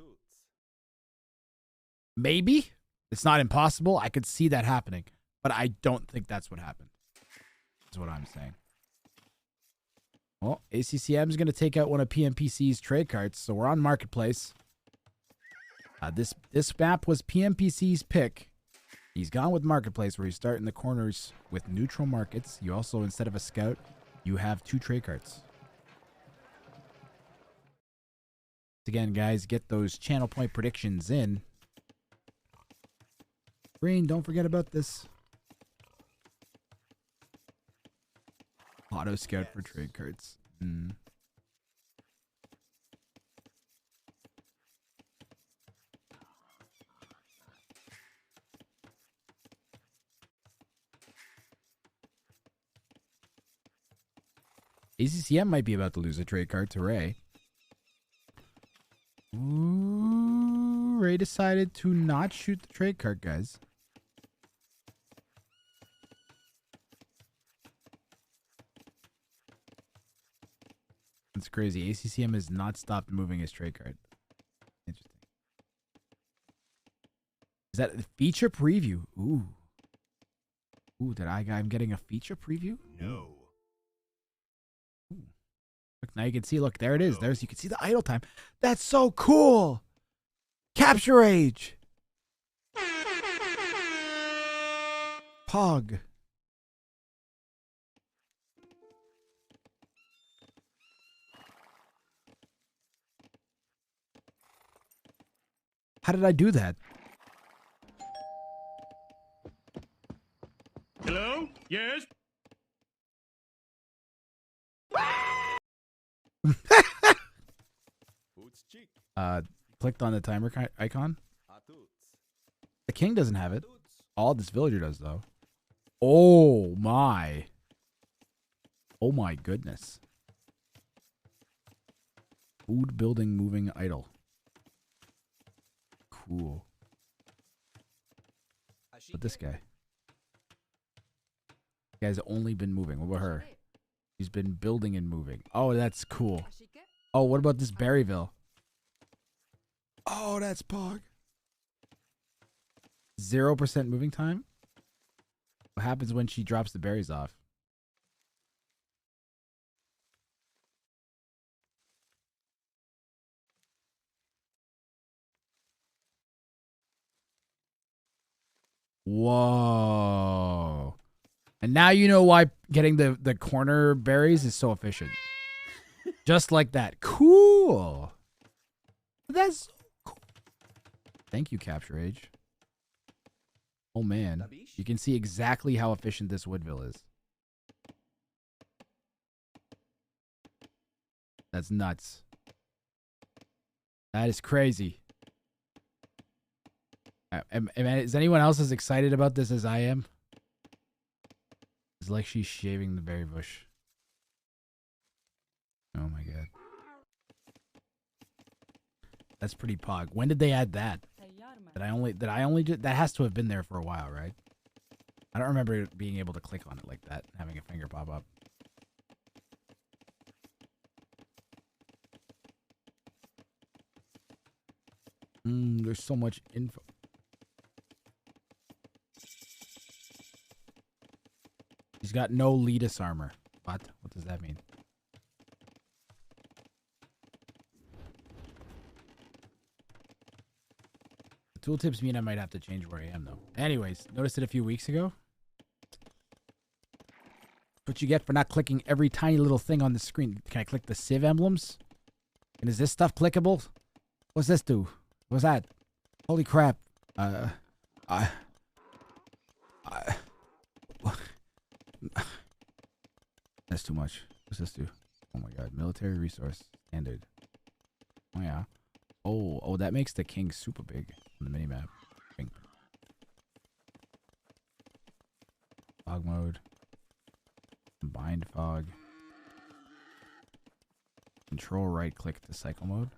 Maybe. It's not impossible. I could see that happening. But I don't think that's what happened. That's what I'm saying. Well, ACCM is going to take out one of PMPC's trade cards, so we're on Marketplace. This map was PMPC's pick. He's gone with Marketplace, where you start in the corners with neutral markets. You also, instead of a scout, you have 2 trade cards. Again, guys, get those channel point predictions in. Green, don't forget about this. Auto scout for trade cards. ACCM might be about to lose a trade card to Ray. Ooh, Ray decided to not shoot the trade card, guys. It's crazy. ACCM has not stopped moving his trade card. Interesting. Is that a feature preview? Ooh. Ooh, I'm getting a feature preview? No. Ooh. Look, now you can see, look, there it is. You can see the idle time. That's so cool. Capture Age. Pog. How did I do that? Hello? Yes? Clicked on the timer icon. The king doesn't have it. All this villager does, though. Oh my. Oh my goodness. Food building moving idle. Cool. But this guy. This guy's only been moving. What about her? She's been building and moving. Oh, that's cool. Oh, what about this Berryville? Oh, that's Pog. 0% moving time? What happens when she drops the berries off? Whoa. And now you know why getting the corner berries is so efficient. Just like that. Cool. That's so cool. Thank you, Capture Age. Oh, man. You can see exactly how efficient this Woodville is. That's nuts. That is crazy. Is anyone else as excited about this as I am? It's like she's shaving the berry bush. Oh my god. That's pretty pog. When did they add that? That has to have been there for a while, right? I don't remember being able to click on it like that, having a finger pop up. There's so much info. He's got no Letus armor. What? What does that mean? Tooltips mean I might have to change where I am, though. Anyways, noticed it a few weeks ago. What you get for not clicking every tiny little thing on the screen. Can I click the Civ emblems? And is this stuff clickable? What's this do? What's that? Holy crap. That's too much. What's this do? Oh my god. Military resource standard. Oh yeah. Oh, that makes the king super big on the minimap. Fog mode. Combined fog. Control right click to cycle mode.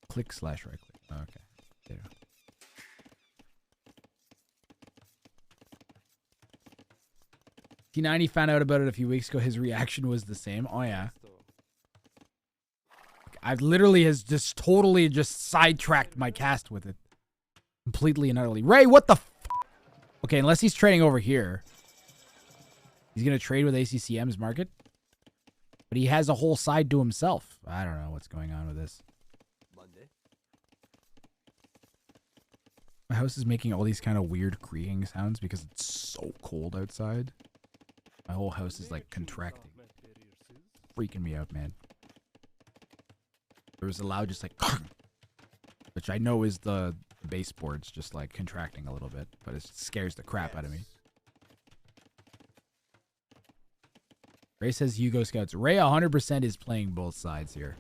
Click / right click. Okay. There. T90 found out about it a few weeks ago. His reaction was the same. Oh yeah. I literally has just totally just sidetracked my cast with it. Completely and utterly. Ray, what the f? Okay, unless he's trading over here. He's going to trade with ACCM's market. But he has a whole side to himself. I don't know what's going on with this. My house is making all these kind of weird creaking sounds because it's so cold outside. My whole house is like contracting. Freaking me out, man. There was a loud just like which I know is the baseboards just like contracting a little bit, but it scares the crap out of me. Ray says Hugo Scouts. Ray 100% is playing both sides here.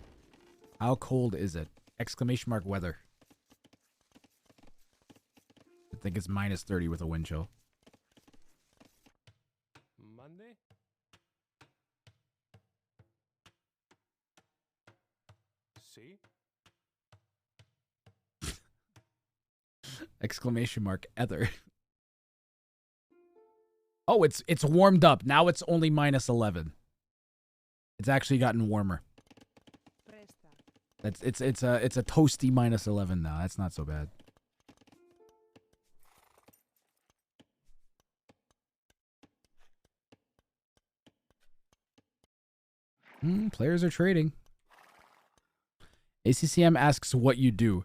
How cold is it? Exclamation mark weather. I think it's minus 30 with a wind chill. Monday? See? Exclamation mark ether. Oh, it's warmed up. Now it's only minus 11. It's actually gotten warmer. It's a toasty minus 11 now. That's not so bad. Players are trading. ACCM asks what you do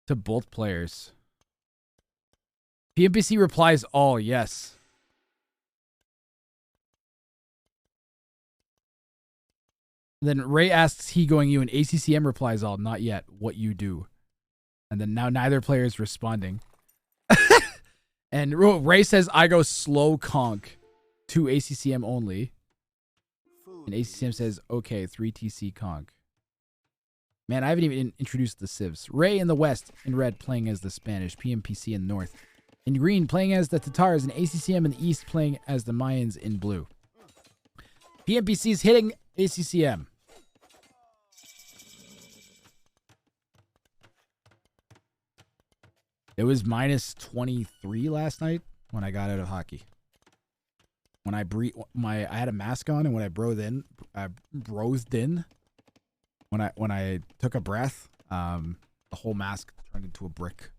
to both players. PMPC replies all, yes. Then Ray asks he going you, and ACCM replies all, not yet, what you do. And then now neither player is responding. And Ray says I go slow conk to ACCM only. And ACCM says, okay, 3TC conk. Man, I haven't even introduced the civs. Ray in the west, in red, playing as the Spanish. PMPC in the north. In green, playing as the Tatars. And ACCM in the east, playing as the Mayans in blue. PMPC is hitting ACCM. It was minus 23 last night when I got out of hockey. When I I had a mask on, and when I breathed in, when I took a breath, the whole mask turned into a brick.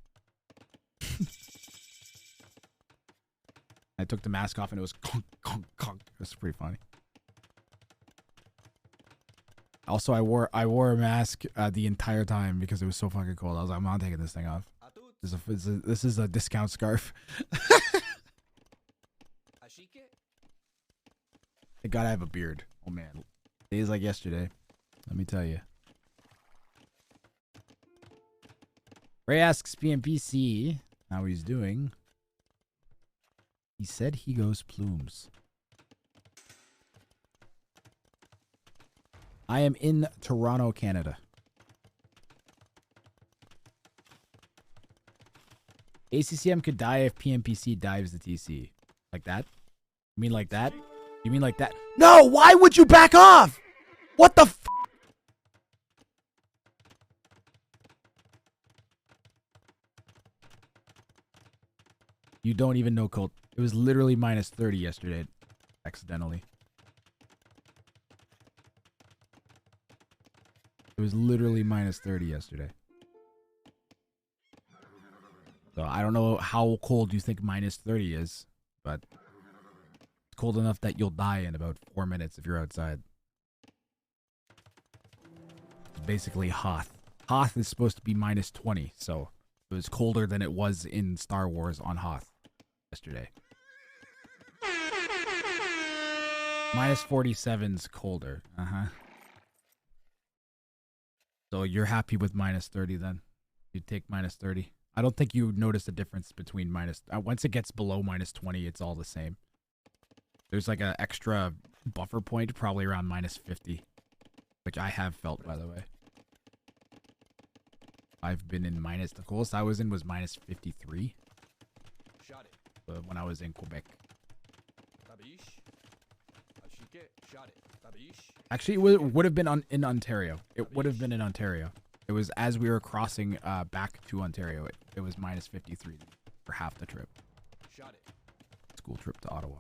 I took the mask off and it was conk, conk, conk. It was pretty funny. Also, I wore a mask the entire time because it was so fucking cold. I was like, I'm not taking this thing off. This is a discount scarf. I gotta have a beard. Oh man, days like yesterday. Let me tell you. Ray asks PMPC how he's doing. He said he goes plumes. I am in Toronto, Canada. ACCM could die if PMPC dives the TC. Like that? You mean like that? You mean like that? No, why would you back off? What the f? You don't even know, Colt. It was literally minus 30 yesterday, accidentally. It was literally minus 30 yesterday. So I don't know how cold you think minus 30 is, but it's cold enough that you'll die in about 4 minutes if you're outside. It's basically Hoth. Hoth is supposed to be minus 20, so it was colder than it was in Star Wars on Hoth yesterday. Minus 47's colder. So you're happy with minus 30 then? You'd take minus 30? I don't think you notice a difference between minus... once it gets below minus 20, it's all the same. There's like an extra buffer point, probably around minus 50. Which I have felt, by the way. I've been in minus... The coolest I was in was minus 53. When I was in Quebec. Actually, it would have been in Ontario. It would have been in Ontario. It was as we were crossing back to Ontario. It was minus 53 for half the trip. School trip to Ottawa.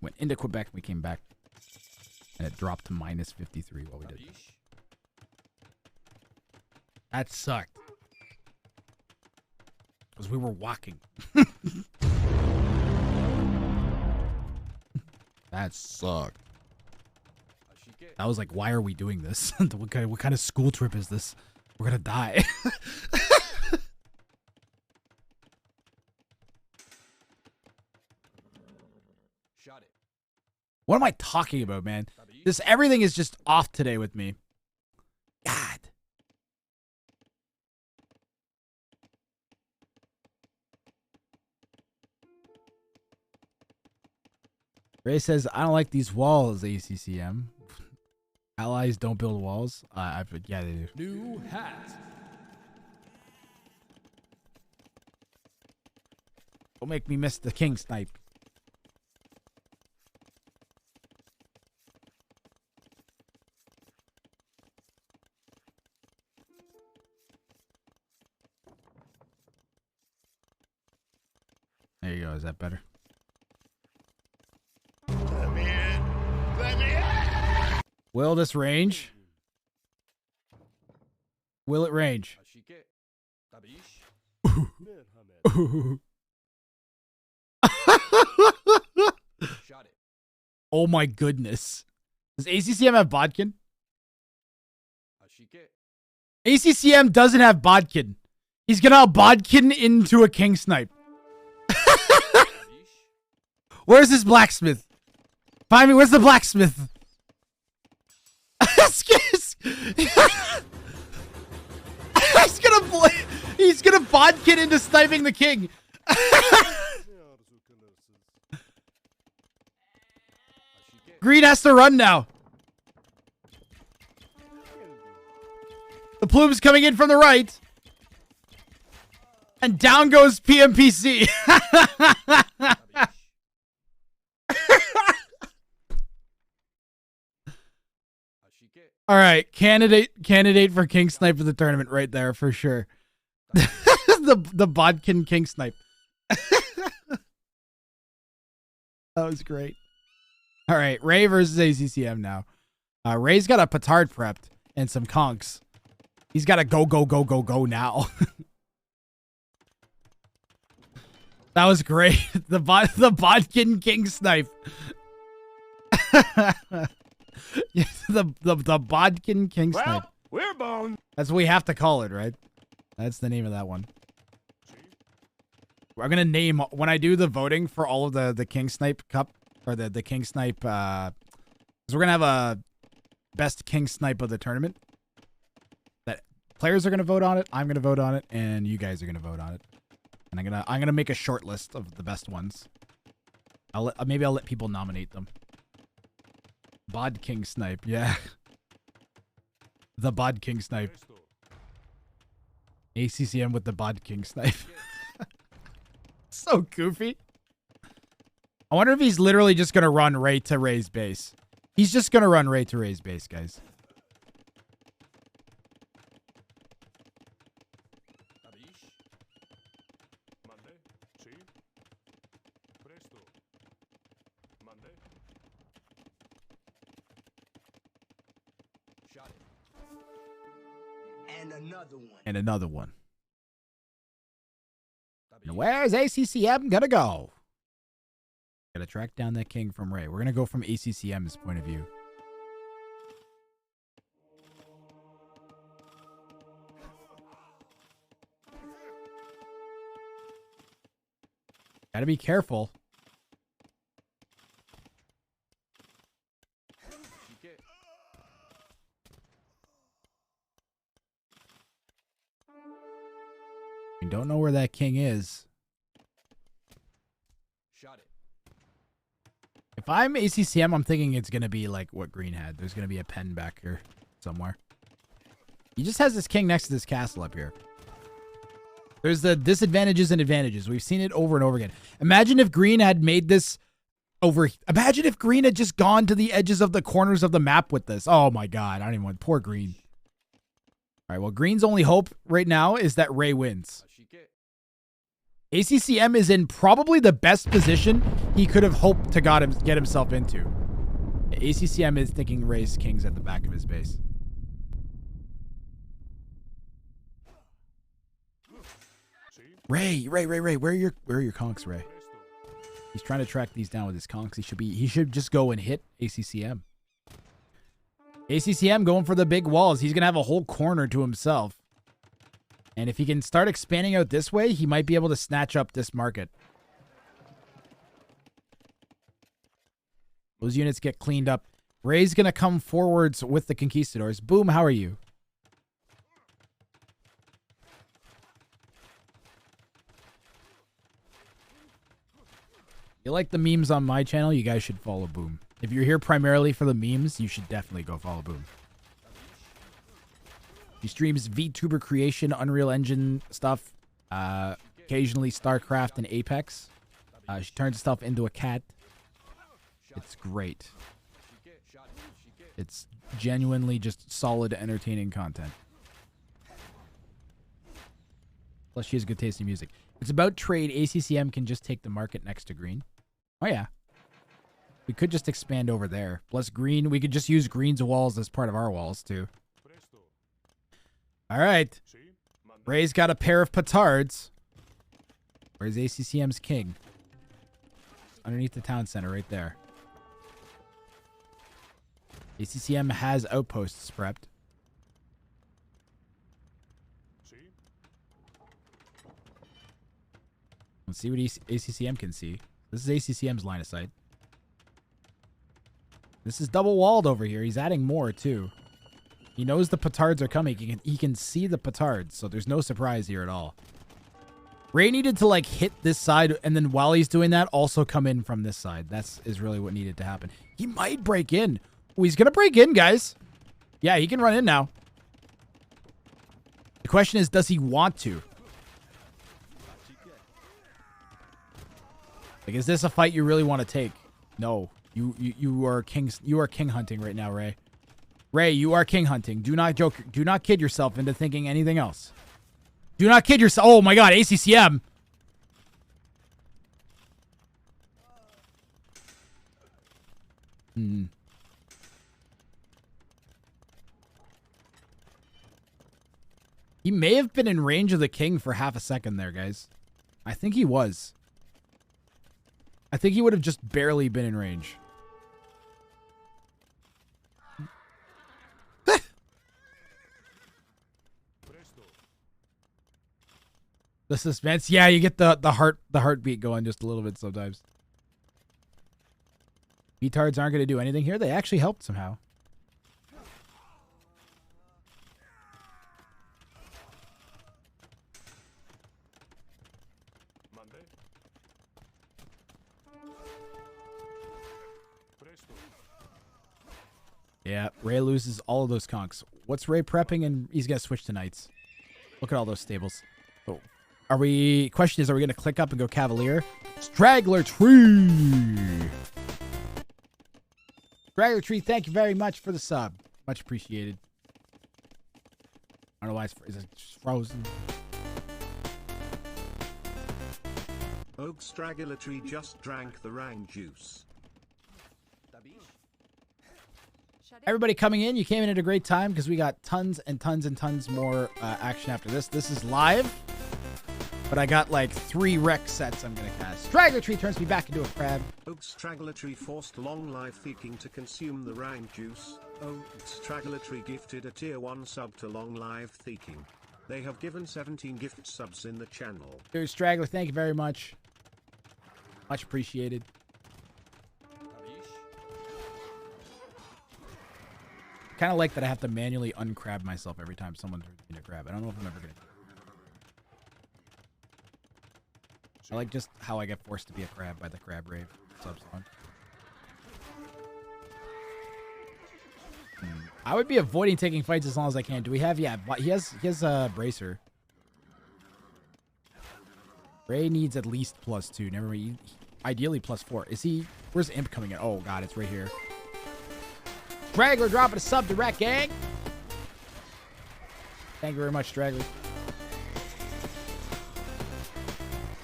Went into Quebec, we came back. And it dropped to minus 53 while we did that. That sucked. Because we were walking. That sucked. I was like, why are we doing this? What kind of school trip is this? We're gonna die. What am I talking about, man? Everything is just off today with me. God. Ray says, I don't like these walls, ACCM. Allies don't build walls. Yeah, they do. New hat. Don't make me miss the king snipe. There you go. Is that better? Let me in. Let me in. Will this range? Will it range? Oh my goodness. Does ACCM have Bodkin? ACCM doesn't have Bodkin. He's gonna have Bodkin into a king snipe. Where's his blacksmith? Find me, where's the blacksmith? He's gonna Bodkin into sniping the king. Green has to run now. The plume's coming in from the right. And down goes PMPC. All right, candidate for king snipe of the tournament right there for sure. the Bodkin king snipe. That was great. All right, Ray versus ACCM now. Ray's got a petard prepped and some conks. He's got to go now. That was great. The Bodkin king snipe. Yes, the Bodkin king snipe. Well, we're boned. That's what we have to call it, right? That's the name of that one. I'm gonna name when I do the voting for all of the king snipe cup or the king snipe. Because we're gonna have a best king snipe of the tournament. That players are gonna vote on it. I'm gonna vote on it, and you guys are gonna vote on it. And I'm gonna make a short list of the best ones. Maybe I'll let people nominate them. Bod King Snipe, yeah. The Bod King Snipe. ACCM with the Bod King Snipe. So goofy. I wonder if he's literally just going to run right to Ray's base. He's just going to run right to Ray's base, guys. And another one. And another one. And where's ACCM gonna go? Gotta track down that king from Ray. We're gonna go from ACCM's point of view. Gotta be careful. I don't know where that king is. If I'm ACCM, I'm thinking it's going to be like what Green had. There's going to be a pen back here somewhere. He just has this king next to this castle up here. There's the disadvantages and advantages. We've seen it over and over again. Imagine if Green had made this over. Imagine if Green had just gone to the edges of the corners of the map with this. Oh my God. I don't even want poor Green. All right. Well, Green's only hope right now is that Ray wins. ACCM is in probably the best position he could have hoped to get himself into. ACCM is thinking Ray's king's at the back of his base. Ray, where are your conks, Ray? He's trying to track these down with his conks. He should just go and hit ACCM. ACCM going for the big walls. He's gonna have a whole corner to himself. And if he can start expanding out this way, he might be able to snatch up this market. Those units get cleaned up. Ray's going to come forwards with the conquistadors. Boom, how are you? You like the memes on my channel? You guys should follow Boom. If you're here primarily for the memes, you should definitely go follow Boom. She streams VTuber creation, Unreal Engine stuff, occasionally StarCraft and Apex. She turns stuff into a cat. It's great. It's genuinely just solid, entertaining content. Plus, she has good taste in music. It's about trade. ACCM can just take the market next to Green. Oh, yeah. We could just expand over there. Plus, Green, we could just use Green's walls as part of our walls, too. All right. Ray's got a pair of petards. Where's ACCM's king? Underneath the town center right there. ACCM has outposts prepped. Let's see what ACCM can see. This is ACCM's line of sight. This is double walled over here. He's adding more too. He knows the petards are coming. He can see the petards, so there's no surprise here at all. Ray needed to like hit this side, and then while he's doing that, also come in from this side. Is really what needed to happen. He might break in. Oh, he's gonna break in, guys. Yeah, he can run in now. The question is, does he want to? Like, is this a fight you really want to take? No. You are king hunting right now, Ray. Ray, you are king hunting. Do not joke. Do not kid yourself into thinking anything else. Do not kid yourself. Oh my God, ACCM. He may have been in range of the king for half a second there, guys. I think he was. I think he would have just barely been in range. The suspense. Yeah, you get the heartbeat going just a little bit sometimes. Betards aren't going to do anything here. They actually helped somehow. Yeah, Ray loses all of those conks. What's Ray prepping? And he's going to switch to knights. Look at all those stables. Oh, Question is, are we going to click up and go Cavalier? Straggler Tree. Straggler Tree, thank you very much for the sub. Much appreciated. I don't know why it's frozen. Oak Straggler Tree just drank the Wrang juice. Everybody coming in, you came in at a great time because we got tons and tons and tons more action after this. This is live, but I got like 3 rec sets I'm going to cast. Straggler Tree turns me back into a crab. Oak Straggler Tree forced long life seeking to consume the Wrang juice. Oak Straggler Tree gifted a tier 1 sub to long live seeking. They have given 17 gift subs in the channel. Dude, Straggler, thank you very much. Much appreciated. Kind of like that I have to manually uncrab myself every time someone turns me into a crab. I don't know if I'm ever going to. I like just how I get forced to be a crab by the Crab Rave sub-song. I would be avoiding taking fights as long as I can. Do we have? Yeah, he has a bracer. Ray needs at least +2. Never mind. Ideally +4. Is he? Where's Imp coming in? Oh God, it's right here. Straggler dropping a sub to Wreck Gang. Thank you very much, Straggler.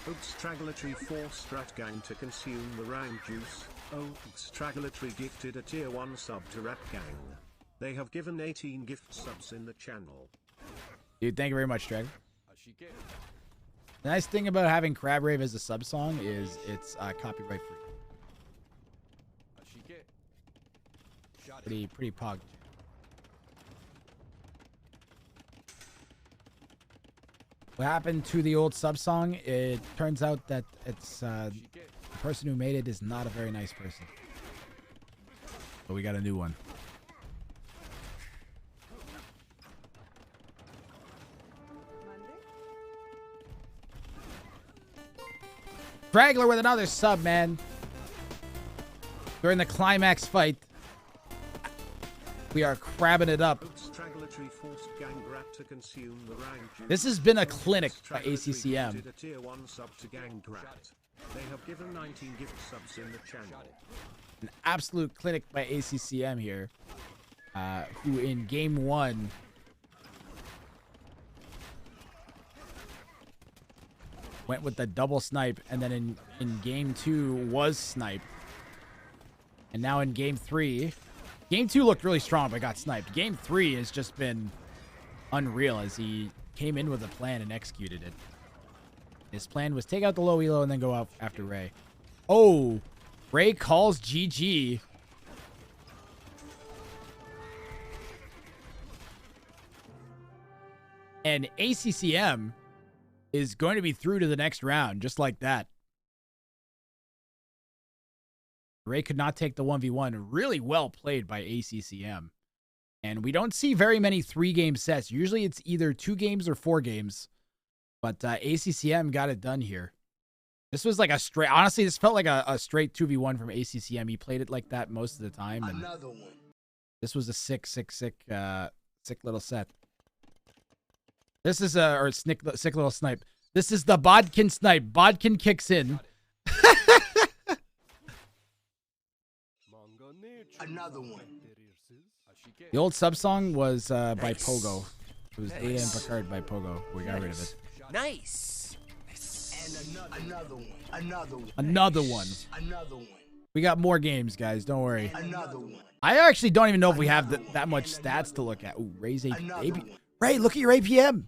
Oak Straggler Tree forced Rat Gang to consume the Wrang juice. Oak Straggler Tree gifted a tier 1 sub to Rat Gang. They have given 18 gift subs in the channel. Dude, thank you very much, Straggler. The nice thing about having Crab Rave as a sub song is it's copyright free. Pretty pog. What happened to the old sub song? It turns out that it's the person who made it is not a very nice person. But we got a new one. Straggler with another sub, man. During the climax fight, we are crabbing it up. This has been a clinic by ACCM. An absolute clinic by ACCM here. Who in game 1 went with the double snipe, and then in game 2 was sniped. And now in game 3, game 2 looked really strong but got sniped. Game 3 has just been unreal as he came in with a plan and executed it. His plan was take out the low elo and then go out after Ray. Oh, Ray calls GG. And ACCM is going to be through to the next round, just like that. Ray could not take the 1v1. Really well played by ACCM. And we don't see very many 3-game sets. Usually it's either 2 games or 4 games. But ACCM got it done here. This was like a straight... Honestly, this felt like a straight 2v1 from ACCM. He played it like that most of the time. And Another one. this was a sick little set. This is a... Or sick little snipe. This is the Bodkin snipe. Bodkin kicks in. Another one. The old sub song was by Pogo. It was Data and Picard by Pogo. We got rid of it. Nice. And another one. Another one. Another one. Another one. We got more games, guys. Don't worry. Another one. I actually don't even know if we have that much stats to look at. Ooh, Ray's Ray, look at your APM.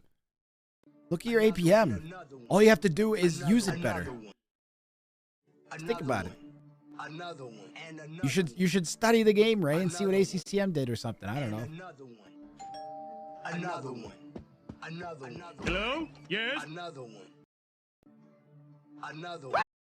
Look at your APM. All you have to do is use it better. Think about it. Another one. And You should study the game, Ray, and see what ACCM did or something. I don't know. Another one. Another one. Another one. Hello? Yes? Another one. Another one.